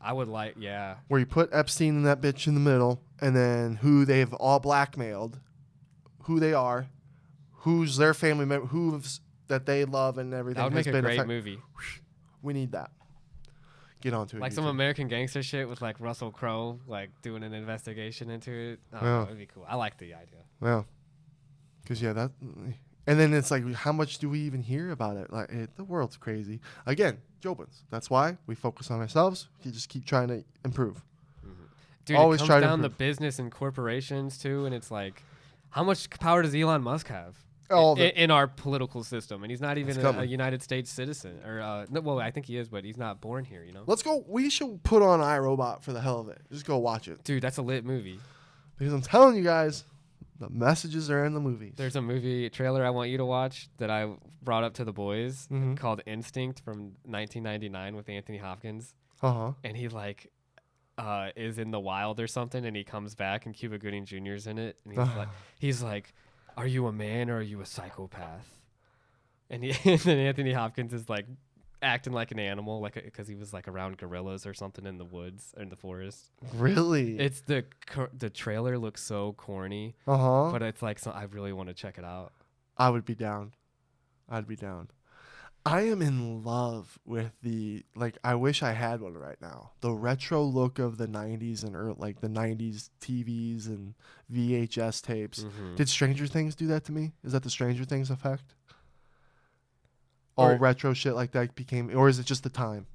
B: I would like, yeah.
A: Where you put Epstein and that bitch in the middle, and then who they've all blackmailed, who they are, who's their family member, who's that they love and everything.
B: That would make a great movie.
A: We need that. Get onto it.
B: Like some American Gangster shit with like Russell Crowe, like doing an investigation into it. Oh,
A: yeah.
B: That'd be cool. I like the idea.
A: Yeah. Because, yeah, that... And then it's like, how much do we even hear about it? Like, the world's crazy. Again, JOBINS. That's why we focus on ourselves. We just keep trying to improve.
B: Dude, always it comes down to business and corporations, too. And it's like, how much power does Elon Musk have in our political system? And he's not even a United States citizen. Or well, I think he is, but he's not born here, you know?
A: Let's go. We should put on iRobot for the hell of it. Just go watch it.
B: Dude, that's a lit movie.
A: Because I'm telling you guys... The messages are in the movies.
B: There's a movie trailer I want you to watch that I brought up to the boys called Instinct from 1999 with Anthony Hopkins.
A: Uh-huh.
B: And he like is in the wild or something, and he comes back, and Cuba Gooding Jr.'s in it, and he's like, "Are you a man or are you a psychopath?" And then Anthony Hopkins is like acting like an animal, like because he was like around gorillas or something in the woods or in the forest.
A: Really?
B: It's the trailer looks so corny. But it's like I really want to check it out.
A: I would be down. I'd be down. I am in love with I wish I had one right now. The retro look of the 90s and like the 90s TVs and VHS tapes. Did Stranger Things do that to me? Is that the Stranger Things effect? All retro shit like that became, or is it just the time?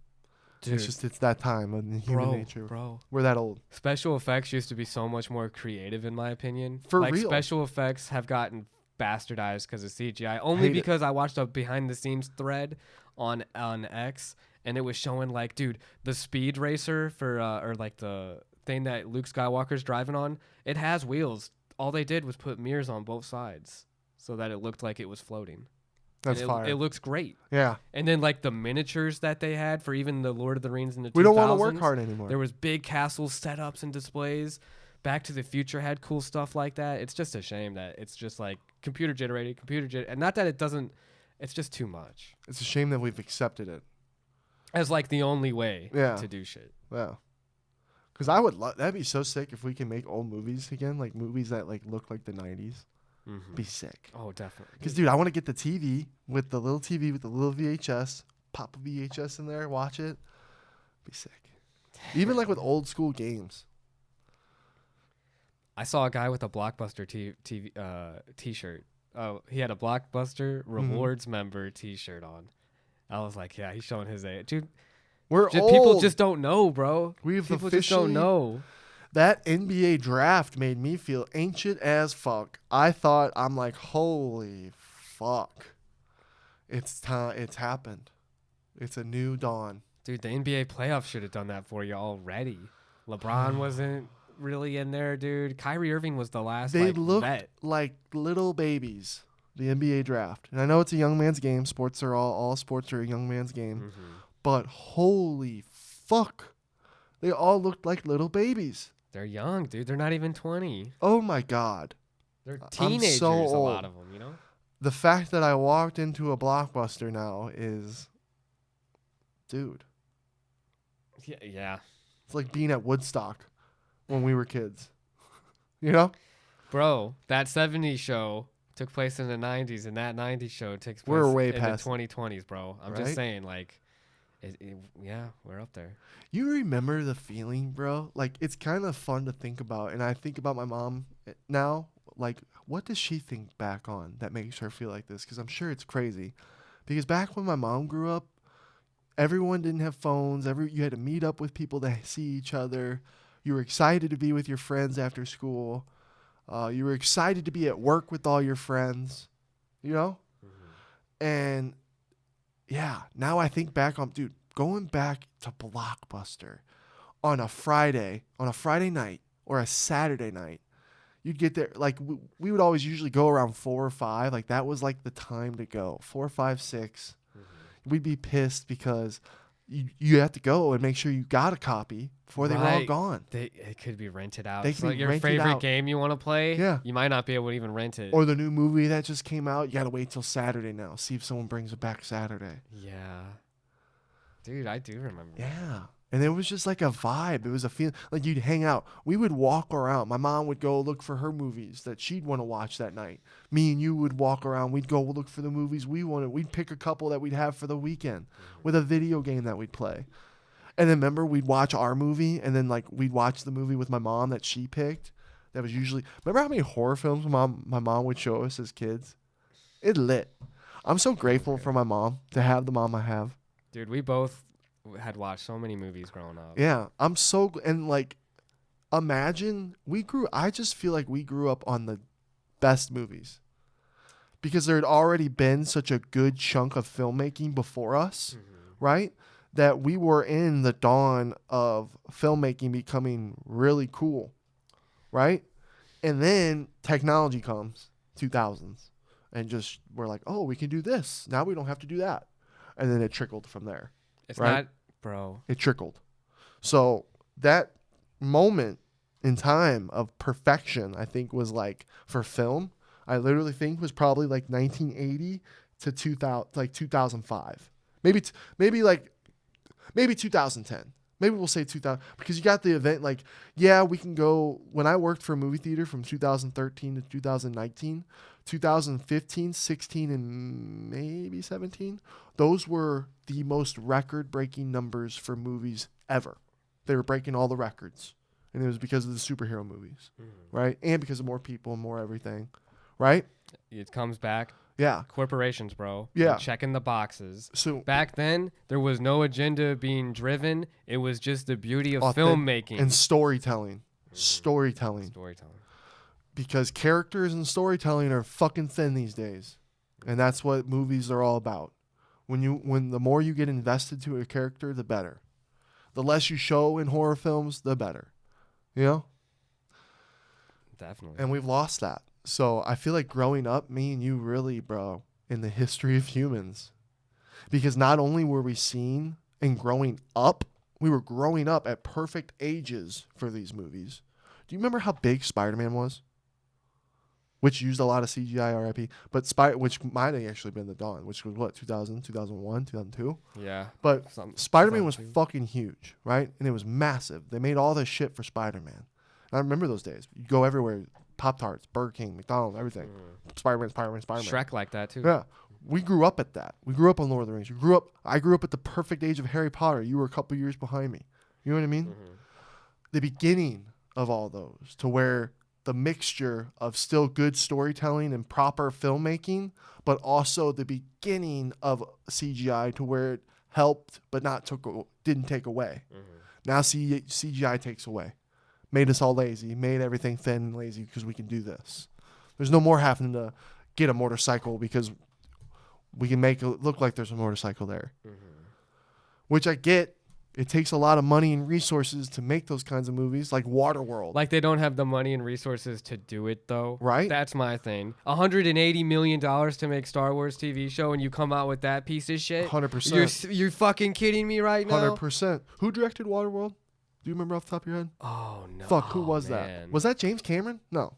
A: Dude, it's that time of human nature.
B: Bro,
A: we're that old.
B: Special effects used to be so much more creative, in my opinion.
A: For real,
B: special effects have gotten bastardized because of CGI. Only because I watched a behind the scenes thread on X, and it was showing like, dude, the speed racer for or like the thing that Luke Skywalker's driving on. It has wheels. All they did was put mirrors on both sides so that it looked like it was floating.
A: That's fire.
B: It looks great.
A: Yeah.
B: And then like the miniatures that they had for even the Lord of the Rings in the 2000s.
A: We don't want to work hard anymore.
B: There was big castle setups and displays. Back to the Future had cool stuff like that. It's just a shame that it's just like computer generated, and not that it doesn't. It's just too much.
A: It's a shame that we've accepted it
B: as like the only way to do shit.
A: Yeah. Because I would love that'd be so sick if we can make old movies again, like movies that like look like the 90s. Be sick.
B: Oh, definitely.
A: Because, dude, I want to get the TV with the little VHS, pop a VHS in there, watch it. Be sick. Even like with old school games.
B: I saw a guy with a Blockbuster T-shirt. Oh, he had a Blockbuster Rewards member T-shirt on. I was like, yeah, he's showing his age, dude.
A: We're old.
B: People just don't know, bro.
A: People
B: just don't know.
A: That NBA draft made me feel ancient as fuck. I'm like, holy fuck. It's time. It's happened. It's a new dawn.
B: Dude, the NBA playoffs should have done that for you already. LeBron wasn't really in there, dude. Kyrie Irving was the last
A: They looked
B: vet.
A: like little babies, the NBA draft. And I know it's a young man's game. All sports are a young man's game. But holy fuck. They all looked like little babies.
B: They're young, dude. They're not even 20.
A: Oh, my God.
B: They're teenagers, a lot of them, you know?
A: The fact that I walked into a Blockbuster now is... Dude.
B: Yeah.
A: It's like being at Woodstock when we were kids. You know?
B: Bro, that 70s show took place in the 90s, and that 90s show takes place
A: we're way
B: in
A: past
B: the 2020s, bro. I'm just saying, like... yeah, we're up there.
A: You remember the feeling, bro? Like, it's kind of fun to think about. And I think about my mom now, like what does she think back on that makes her feel like this? Because I'm sure it's crazy. Because back when my mom grew up, everyone didn't have phones. You had to meet up with people to see each other. You were excited to be with your friends after school. You were excited to be at work with all your friends, you know? Mm-hmm. And yeah, now I think back on, dude, going back to Blockbuster on a Friday night or a Saturday night, you'd get there, like we would always usually go around 4 or 5. Like that was like the time to go, 4, 5, 6. Mm-hmm. We'd be pissed because you have to go and make sure you got a copy before they were all gone.
B: It could be rented out.
A: They could be
B: your
A: rented
B: favorite
A: out.
B: game you want to play,
A: yeah,
B: you might not be able to even rent it.
A: Or the new movie that just came out, you got to wait till Saturday now. See if someone brings it back Saturday.
B: Yeah. Dude, I do remember.
A: Yeah. And it was just like a vibe. It was a feeling like you'd hang out. We would walk around. My mom would go look for her movies that she'd want to watch that night. Me and you would walk around. We'd go look for the movies we wanted. We'd pick a couple that we'd have for the weekend with a video game that we'd play. And then remember, we'd watch our movie, and then like we'd watch the movie with my mom that she picked. That was usually, remember how many horror films my mom would show us as kids? It lit. I'm so grateful for my mom to have the mom I have.
B: Dude, we both had watched so many movies growing up.
A: Yeah, I'm so, and like, imagine I just feel like we grew up on the best movies because there had already been such a good chunk of filmmaking before us, right? That we were in the dawn of filmmaking becoming really cool, right? And then technology comes, 2000s, and just we're like, oh, we can do this. Now we don't have to do that. And then it trickled from there.
B: It's
A: right?
B: not, bro.
A: It trickled. So that moment in time of perfection, I think, was like for film, I literally think was probably like 1980 to 2000, like 2005. Maybe 2010. Maybe we'll say 2000 because you got the event. Like, yeah, we can go. When I worked for a movie theater from 2013 to 2019, 2015, 16, and maybe 17, those were the most record-breaking numbers for movies ever. They were breaking all the records, and it was because of the superhero movies, right? And because of more people and more everything, right?
B: It comes back.
A: Yeah.
B: Corporations, bro.
A: Yeah.
B: They're checking the boxes.
A: So
B: back then, there was no agenda being driven. It was just the beauty of filmmaking.
A: And storytelling. Storytelling. Because characters and storytelling are fucking thin these days. And that's what movies are all about. When the more you get invested to a character, the better. The less you show in horror films, the better. You know?
B: Definitely.
A: And we've lost that. So I feel like growing up, me and you really, bro, in the history of humans. Because not only were we seen and growing up, we were growing up at perfect ages for these movies. Do you remember how big Spider-Man was? Which used a lot of CGI, RIP. But which might have actually been the dawn, which was what, 2000, 2001, 2002?
B: Yeah.
A: But Spider-Man was fucking huge, right? And it was massive. They made all this shit for Spider-Man. And I remember those days. You go everywhere. Pop-Tarts, Burger King, McDonald's, everything. Spider-Man.
B: Shrek like that too.
A: Yeah. We grew up at that. We grew up on Lord of the Rings. I grew up at the perfect age of Harry Potter. You were a couple years behind me. You know what I mean? The beginning of all those to where the mixture of still good storytelling and proper filmmaking, but also the beginning of CGI to where it helped but didn't take away. Now CGI takes away. Made us all lazy, made everything thin and lazy because we can do this. There's no more having to get a motorcycle because we can make it look like there's a motorcycle there. Which I get. It takes a lot of money and resources to make those kinds of movies, like Waterworld.
B: Like they don't have the money and resources to do it, though.
A: Right?
B: That's my thing. $180 million to make Star Wars TV show, and you come out with that piece of shit?
A: 100%.
B: You're fucking kidding me right now?
A: 100%. Who directed Waterworld? Do you remember off the top of your head?
B: Oh, no.
A: Fuck, who was that? Was that James Cameron? No.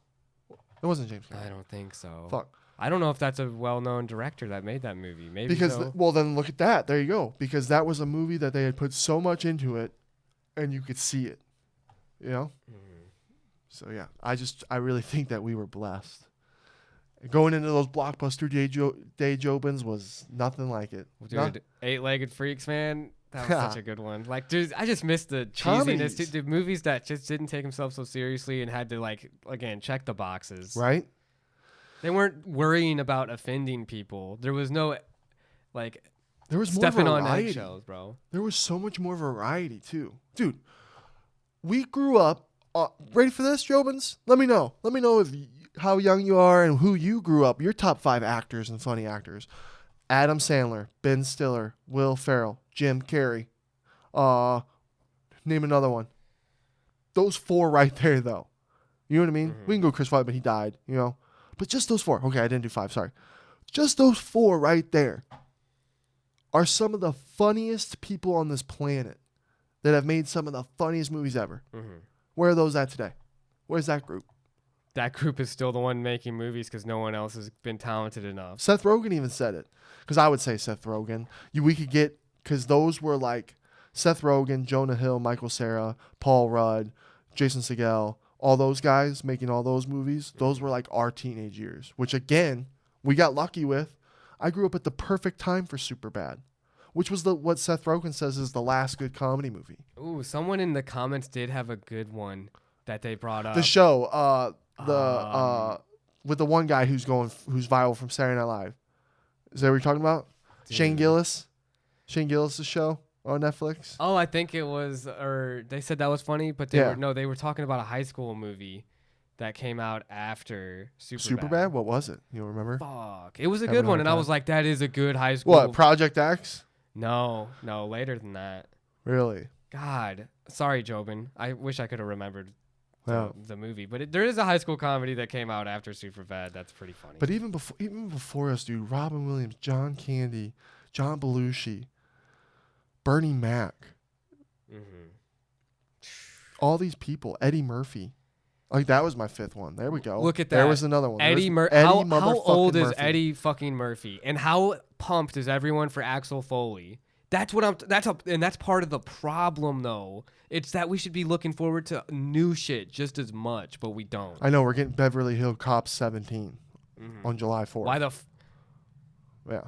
A: It wasn't James Cameron.
B: I don't think so.
A: Fuck.
B: I don't know if that's a well-known director that made that movie. Maybe
A: because
B: so.
A: Well, then look at that. There you go. Because that was a movie that they had put so much into it, and you could see it. You know? So, yeah. I really think that we were blessed. Going into those blockbuster day JOBINS was nothing like it.
B: Dude, Eight-Legged Freaks, man. That was such a good one. Like, dude, I just missed the cheesiness. The movies that just didn't take themselves so seriously and had to, like, again, check the boxes.
A: Right?
B: They weren't worrying about offending people. There was no, like,
A: there was
B: stepping
A: more
B: on
A: variety.
B: eggshells, bro.
A: There was so much more variety too, dude. We grew up. Ready for this, Jobins? Let me know. Let me know how young you are and who you grew up. Your top 5 actors and funny actors: Adam Sandler, Ben Stiller, Will Ferrell, Jim Carrey. Name another one. Those 4 right there, though. You know what I mean? We can go Chris Farley, but he died. You know, but just those 4. Okay, I didn't do 5. Sorry. Just those 4 right there are some of the funniest people on this planet that have made some of the funniest movies ever. Where are those at today? Where's that group?
B: That group is still the one making movies because no one else has been talented enough.
A: Seth Rogen even said it. Because I would say Seth Rogen. We could get, because those were like Seth Rogen, Jonah Hill, Michael Cera, Paul Rudd, Jason Segel, all those guys making all those movies. Those were like our teenage years, which again, we got lucky with. I grew up at the perfect time for Superbad, which was what Seth Rogen says is the last good comedy movie.
B: Ooh, someone in the comments did have a good one that they brought up.
A: The show, with the one guy who's viral from Saturday Night Live. Is that what you're talking about?
B: Dude.
A: Shane Gillis? Shane Gillis' show on Netflix?
B: Oh, I think it was, or they said that was funny, but they were talking about a high school movie that came out after
A: Superbad? What was it? You don't remember?
B: Fuck. It was a good one, and I was like, that is a good high school.
A: What, Project X?
B: No, later than that.
A: Really?
B: God. Sorry, Jobin. I wish I could have remembered the movie. But there is a high school comedy that came out after Superbad. That's pretty funny.
A: But even before us, dude, Robin Williams, John Candy, John Belushi, Bernie Mac. All these people. Eddie Murphy. Like, that was my 5th one. There we go.
B: Look at that.
A: There was another one.
B: Eddie Murphy. How old is Eddie fucking Murphy? And how pumped is everyone for Axel Foley? That's part of the problem, though. It's that we should be looking forward to new shit just as much, but we don't.
A: I know. We're getting Beverly Hills Cop 17 on July 4th.
B: Why the
A: yeah.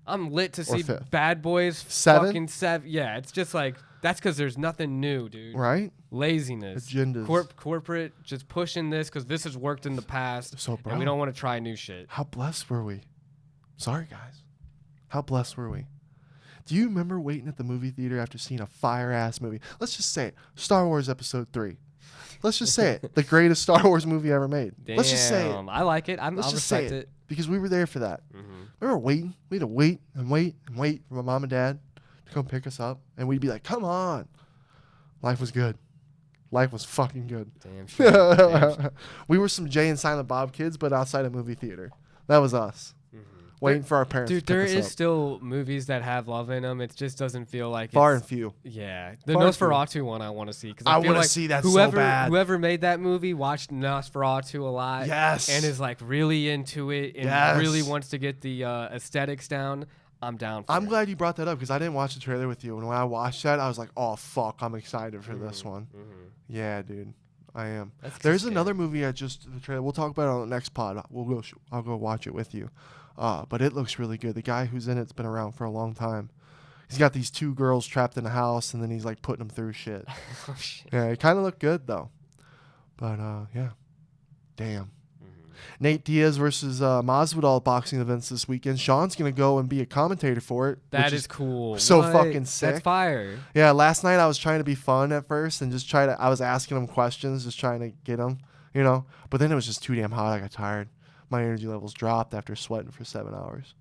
B: I'm lit to see
A: 5th.
B: Bad Boys
A: 7?
B: fucking 7. Yeah, it's just like, that's because there's nothing new, dude.
A: Right?
B: Laziness.
A: Agendas.
B: Corporate just pushing this because this has worked in the past,
A: So, bro,
B: and we don't want to try new shit.
A: How blessed were we? Sorry, guys. How blessed were we? Do you remember waiting at the movie theater after seeing a fire-ass movie? Let's just say it. Star Wars Episode 3. Let's just say it. The greatest Star Wars movie ever made.
B: Damn,
A: let's just say it.
B: I like it. I'll respect it.
A: Because we were there for that. Remember waiting? We had to wait and wait and wait for my mom and dad to come pick us up. And we'd be like, come on. Life was good. Life was fucking good.
B: Damn shit.
A: We were some Jay and Silent Bob kids, but outside a movie theater. That was us. Waiting for our parents to pick
B: there
A: us
B: is
A: up.
B: still movies that have love in them. It just doesn't feel like
A: Far
B: it's...
A: and few.
B: Yeah. The
A: Far and
B: Nosferatu one I want to see.
A: I
B: feel
A: want to
B: like
A: see that
B: whoever,
A: so bad.
B: Whoever made that movie watched Nosferatu a lot.
A: Yes.
B: And is like really into it and really wants to get the aesthetics down. I'm down for it.
A: I'm glad you brought that up because I didn't watch the trailer with you. And when I watched that, I was like, oh, fuck, I'm excited for this one. Yeah, dude. I am. There's another movie the trailer. We'll talk about it on the next pod. I'll go watch it with you. But it looks really good. The guy who's in it's been around for a long time. He's got these 2 girls trapped in a house, and then he's like putting them through shit.
B: Oh, shit.
A: Yeah, it kind of looked good though. But yeah, damn. Nate Diaz versus Masvidal boxing events this weekend. Sean's gonna go and be a commentator for it.
B: That is cool.
A: So fucking sick.
B: That's fire.
A: Yeah, last night I was trying to be fun at first and just I was asking him questions, just trying to get him, you know. But then it was just too damn hot. I got tired. My energy levels dropped after sweating for 7 hours.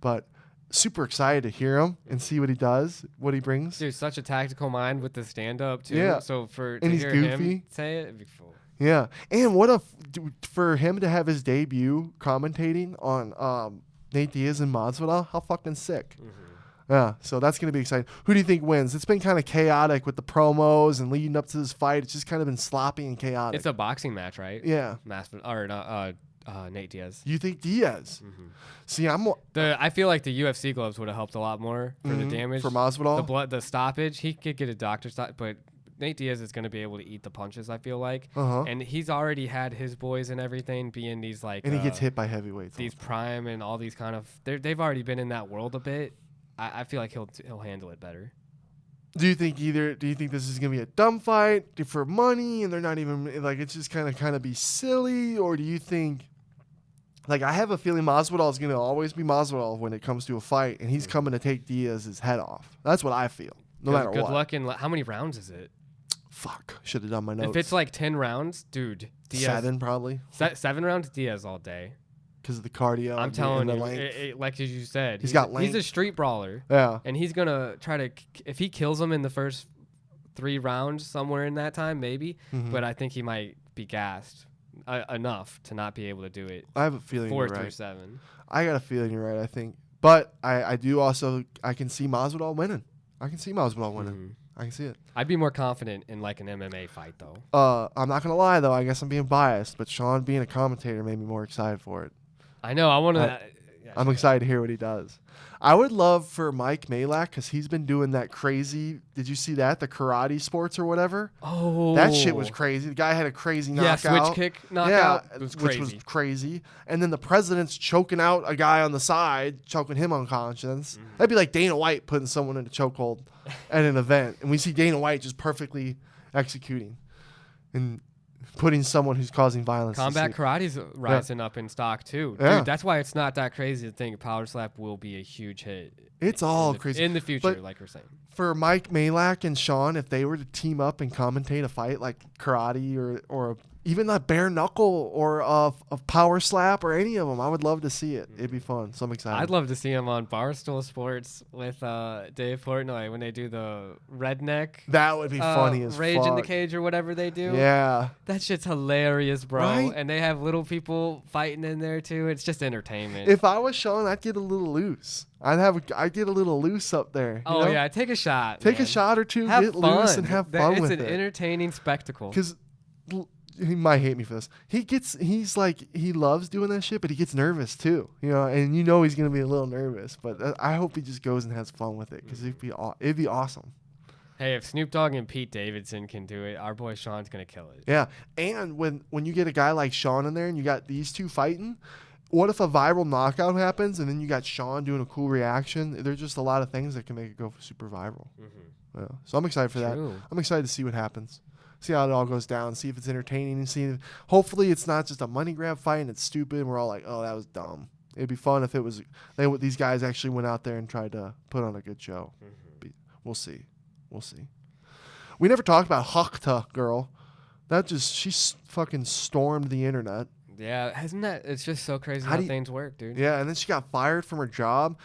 A: But super excited to hear him and see what he does, what he brings.
B: Dude, such a tactical mind with the stand-up too.
A: Yeah.
B: So to
A: he's
B: hear
A: goofy.
B: him say it, it'd be cool.
A: Yeah, and for him to have his debut commentating on Nate Diaz and Masvidal, how fucking sick. Yeah, so that's going to be exciting. Who do you think wins? It's been kind of chaotic with the promos and leading up to this fight. It's just kind of been sloppy and chaotic.
B: It's a boxing match, right?
A: Yeah.
B: Nate Diaz.
A: You think Diaz? See,
B: I feel like the UFC gloves would have helped a lot more for the damage.
A: For Masvidal?
B: The stoppage, he could get a doctor's stop, but Nate Diaz is going to be able to eat the punches, I feel like. And he's already had his boys and everything being these like...
A: And he gets hit by heavyweights.
B: These prime and all these kind of... They've already been in that world a bit. I feel like he'll handle it better.
A: Do you think this is going to be a dumb fight for money and they're not even... Like, it's just kind of be silly? Or do you think Like, I have a feeling Masvidal is going to always be Masvidal when it comes to a fight, and he's coming to take Diaz's head off. That's what I feel, no matter what.
B: Good luck in how many rounds is it?
A: Fuck, should have done my notes.
B: If it's like 10 rounds, dude, Diaz.
A: 7 probably.
B: 7 rounds, Diaz all day.
A: Because of the cardio.
B: I'm telling you, like as you said,
A: he's got length.
B: He's a street brawler.
A: Yeah.
B: And he's going to try to, if he kills him in the first 3 rounds, somewhere in that time, maybe. But I think he might be gassed enough to not be able to do it.
A: I have a feeling
B: 4
A: you're
B: through
A: right.
B: 7.
A: I got a feeling you're right, I think. But I do also, I can see Masvidal winning. I can see Masvidal winning. I can see it.
B: I'd be more confident in like an MMA fight, though.
A: I'm not going to lie, though. I guess I'm being biased. But Sean being a commentator made me more excited for it.
B: I know. I want to.
A: I'm excited to hear what he does. I would love for Mike Malak, because he's been doing that crazy. Did you see that? The karate sports or whatever?
B: Oh.
A: That shit was crazy. The guy had a crazy knockout.
B: Yeah, switch kick knockout.
A: Yeah,
B: it was crazy.
A: Which was crazy. And then the president's choking out a guy on the side, choking him unconscious. That'd be like Dana White putting someone in a chokehold at an event. And we see Dana White just perfectly executing and putting someone who's causing violence.
B: Combat karate's rising up in stock too.
A: Yeah.
B: Dude, that's why it's not that crazy to think Power Slap will be a huge hit.
A: It's all crazy.
B: In the future,
A: But
B: like we're saying.
A: for Mike Malak and Sean, if they were to team up and commentate a fight like karate or even a bare knuckle or a power slap or any of them, I would love to see it. It'd be fun. So I'm excited.
B: I'd love to see him on Barstool Sports with Dave Portnoy when they do the redneck.
A: That would be funny as
B: Rage
A: fuck.
B: in the Cage or whatever they do.
A: Yeah.
B: That shit's hilarious, bro.
A: Right?
B: And they have little people fighting in there too. It's just entertainment.
A: If I was Sean, I'd get a little loose. I'd get a little loose up there.
B: Oh, yeah. Take a shot.
A: Take
B: man.
A: a shot or two,
B: have
A: get
B: fun.
A: loose and have fun with it.
B: It's an entertaining spectacle.
A: Because he might hate me for this. He's like, he loves doing that shit, but he gets nervous too, and he's going to be a little nervous, but I hope he just goes and has fun with it because it'd be awesome.
B: Hey, if Snoop Dogg and Pete Davidson can do it, our boy Sean's going to kill it.
A: Yeah. And when you get a guy like Sean in there and you got these two fighting, what if a viral knockout happens and then you got Sean doing a cool reaction? There's just a lot of things that can make it go super viral. Yeah. So I'm excited for that. I'm excited to see what happens. See how it all goes down. See if it's entertaining. And see if, hopefully it's not just a money grab fight and it's stupid and we're all like, oh, that was dumb. It'd be fun if it was these guys actually went out there and tried to put on a good show. We'll see. We never talked about Hakta girl. She fucking stormed the internet.
B: Yeah, isn't that? It's just so crazy how things work, dude.
A: Yeah, and then she got fired from her job.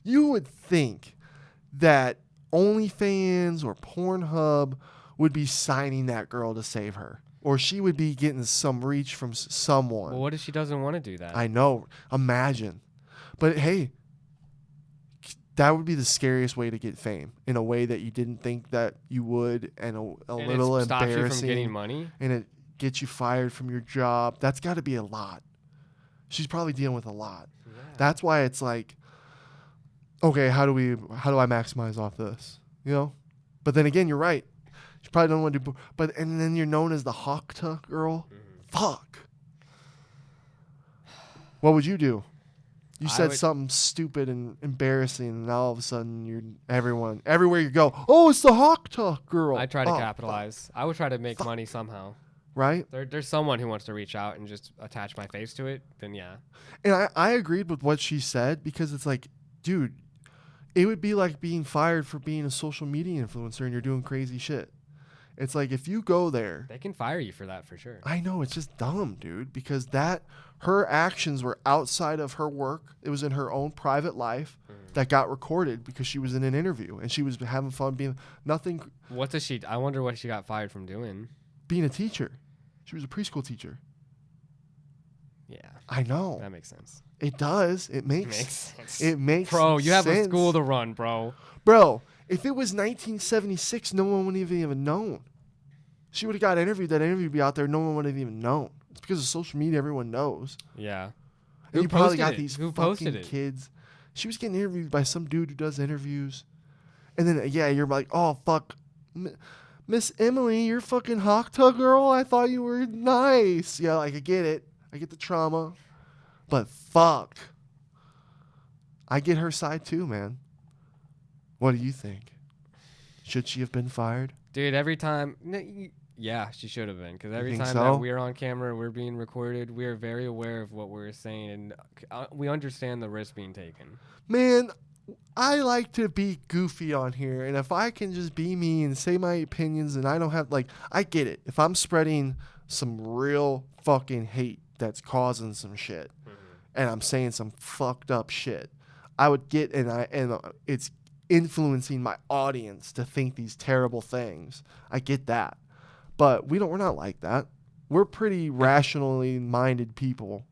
A: You would think that OnlyFans or Pornhub would be signing that girl to save her, or she would be getting some reach from someone.
B: Well, what if she doesn't want to do that?
A: I know. Imagine. But hey, that would be the scariest way to get fame in a way that you didn't think that you would, and a little
B: it stops
A: embarrassing.
B: You from getting money,
A: and it gets you fired from your job. That's got to be a lot. She's probably dealing with a lot. Yeah. That's why it's like, okay, how do I maximize off this? But then again, you're right. She probably don't want to do, and then you're known as the Hakta girl. Fuck. What would you do? You said something stupid and embarrassing, and all of a sudden everywhere you go, oh, it's the Hakta girl.
B: I try to capitalize. Fuck. I would try to make money somehow.
A: Right?
B: There's someone who wants to reach out and just attach my face to it, then yeah.
A: And I agreed with what she said, because it's like, dude, it would be like being fired for being a social media influencer and you're doing crazy shit. It's like, if you go there,
B: they can fire you for that for sure.
A: I know, it's just dumb, dude, because her actions were outside of her work. It was in her own private life that got recorded because she was in an interview and she was having fun being nothing.
B: I wonder what she got fired from doing.
A: Being a teacher. She was a preschool teacher.
B: Yeah.
A: I know.
B: That makes sense.
A: It does. It makes sense. It makes
B: Bro, you have
A: sense.
B: a school to run, bro.
A: Bro, if it was 1976, no one would have even known. She would have got interviewed. That interview would be out there. No one would have even known. It's because of social media. Everyone knows.
B: Yeah.
A: And you probably got these
B: Who
A: fucking kids. She was getting interviewed by some dude who does interviews. And then, you're like, oh, fuck. Miss Emily, you're fucking Hakta girl? I thought you were nice. Yeah, I get it. I get the trauma. But fuck. I get her side too, man. What do you think? Should she have been fired?
B: Dude, every time... Yeah, she should have been, because every
A: think
B: time
A: so?
B: that we're on camera, we're being recorded. We are very aware of what we're saying, and we understand the risk being taken.
A: Man, I like to be goofy on here, and if I can just be me and say my opinions, and I don't have I get it. If I'm spreading some real fucking hate that's causing some shit, and I'm saying some fucked up shit, I would get and it's influencing my audience to think these terrible things. I get that. But we're not like that. We're pretty rationally minded people.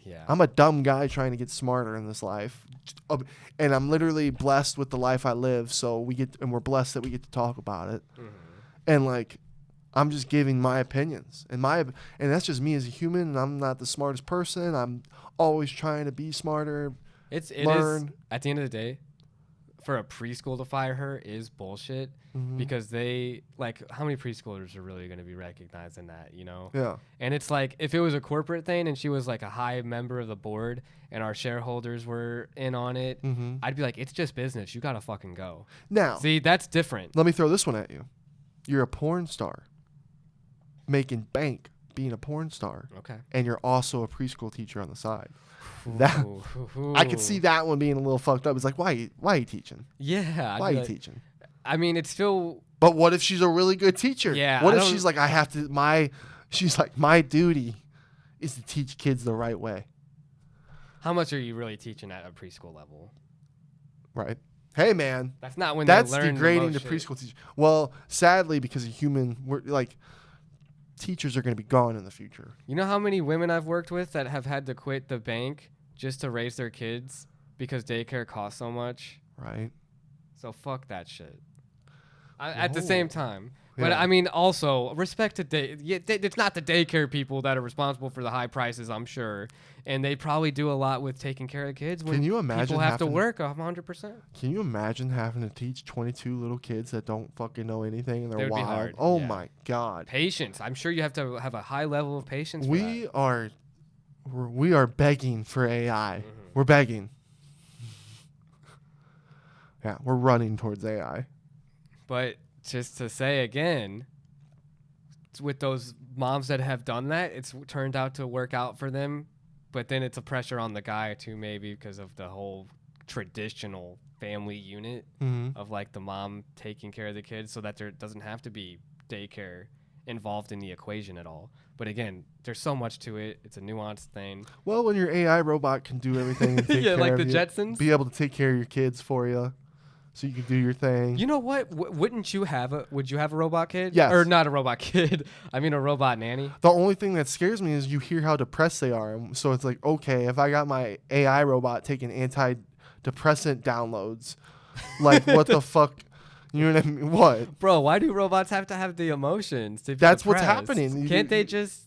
B: Yeah.
A: I'm a dumb guy trying to get smarter in this life. And I'm literally blessed with the life I live, so we're blessed that we get to talk about it. And I'm just giving my opinions. And that's just me as a human, and I'm not the smartest person. I'm always trying to be smarter.
B: It
A: learn.
B: is, at the end of the day, for a preschool to fire her is bullshit, because they, how many preschoolers are really going to be recognized in that, you know?
A: Yeah.
B: And it's if it was a corporate thing and she was a high member of the board and our shareholders were in on it, I'd be like, it's just business. You got to fucking go.
A: Now.
B: See, that's different.
A: Let me throw this one at you. You're a porn star making bank being a porn star.
B: Okay.
A: And you're also a preschool teacher on the side. I could see that one being a little fucked up. It's like, why are you teaching?
B: Yeah.
A: Why are you teaching?
B: I mean, it's still.
A: But what if she's a really good teacher?
B: Yeah.
A: What if she's like, she's like, my duty is to teach kids the right way.
B: How much are you really teaching at a preschool level?
A: Right. Hey, man.
B: That's not when
A: that's
B: they learn
A: degrading
B: the
A: to preschool teachers. Well, sadly, because teachers are going to be gone in the future.
B: You know how many women I've worked with that have had to quit the bank just to raise their kids because daycare costs so much?
A: Right.
B: So fuck that shit. At the same time.
A: Yeah.
B: But I mean, also, respect to it's not the daycare people that are responsible for the high prices, I'm sure. And they probably do a lot with taking care of kids when people have to work 100%.
A: Can you imagine having to teach 22 little kids that don't fucking know anything and they're
B: That would
A: wild?
B: be hard.
A: Oh
B: Yeah.
A: my God.
B: Patience. I'm sure you have to have a high level of patience.
A: We are begging for AI. We're begging. Yeah, we're running towards AI.
B: But just to say again, with those moms that have done that, it's turned out to work out for them. But then it's a pressure on the guy too, maybe because of the whole traditional family unit of the mom taking care of the kids, so that there doesn't have to be daycare involved in the equation at all. But again, there's so much to it. It's a nuanced thing.
A: Well, when your AI robot can do everything, and take
B: yeah,
A: care
B: like
A: of
B: the
A: you,
B: Jetsons,
A: be able to take care of your kids for you, so you can do your thing.
B: You know what? Wouldn't you have would you have a robot kid?
A: Yes.
B: Or not a robot kid. I mean a robot nanny.
A: The only thing that scares me is you hear how depressed they are. So it's like, okay, if I got my AI robot taking antidepressant downloads, what the fuck? You know what I mean? What?
B: Bro, why do robots have to have the emotions to be
A: That's what's
B: depressed?
A: happening.
B: Can't they just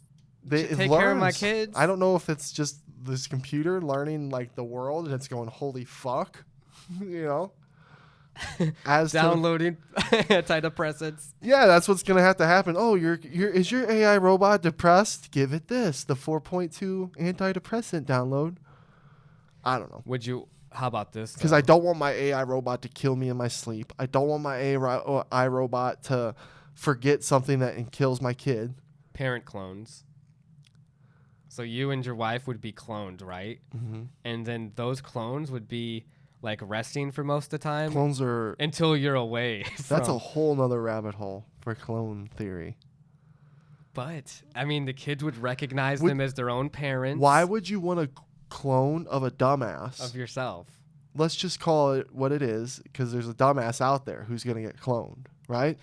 B: take care of my kids?
A: I don't know if it's just this computer learning the world and it's going, holy fuck, you know? As
B: downloading antidepressants.
A: Yeah, that's what's gonna have to happen. Oh, is your AI robot depressed? Give it this, the 4.2 antidepressant download. I don't know.
B: How about this?
A: Because I don't want my AI robot to kill me in my sleep. I don't want my AI robot to forget something that kills my kid.
B: Parent clones. So you and your wife would be cloned, right? Mm-hmm. And then those clones would be resting for most of the time.
A: Clones are
B: until you're away.
A: That's a whole nother rabbit hole for clone theory.
B: But I mean, the kids would recognize them as their own parents.
A: Why would you want a clone of a dumbass
B: of yourself?
A: Let's just call it what it is, because there's a dumbass out there who's gonna get cloned, right?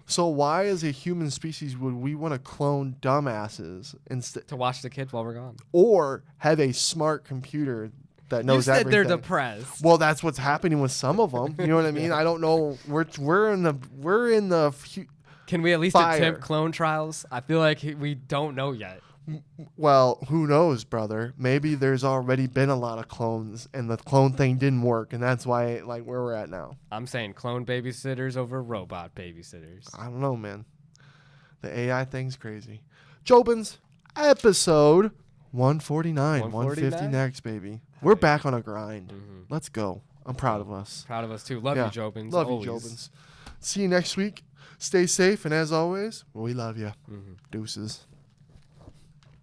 A: So why, as a human species, would we want to clone dumbasses instead
B: to watch the kids while we're gone,
A: or have a smart computer that knows everything?
B: They're depressed.
A: Well, that's what's happening with some of them. You know what I mean? I don't know. We're in the.
B: Can we at least attempt clone trials? I feel like we don't know yet.
A: Well, who knows, brother? Maybe there's already been a lot of clones, and the clone thing didn't work, and that's why, where we're at now.
B: I'm saying clone babysitters over robot babysitters.
A: I don't know, man. The AI thing's crazy. Jobins, episode 149, 150 next, baby. We're back on a grind. Mm-hmm. Let's go. I'm proud of us.
B: Proud of us, too. Love you, Jobins.
A: Love you, Jobins. See you next week. Stay safe, and as always, we love you.
B: Mm-hmm.
A: Deuces.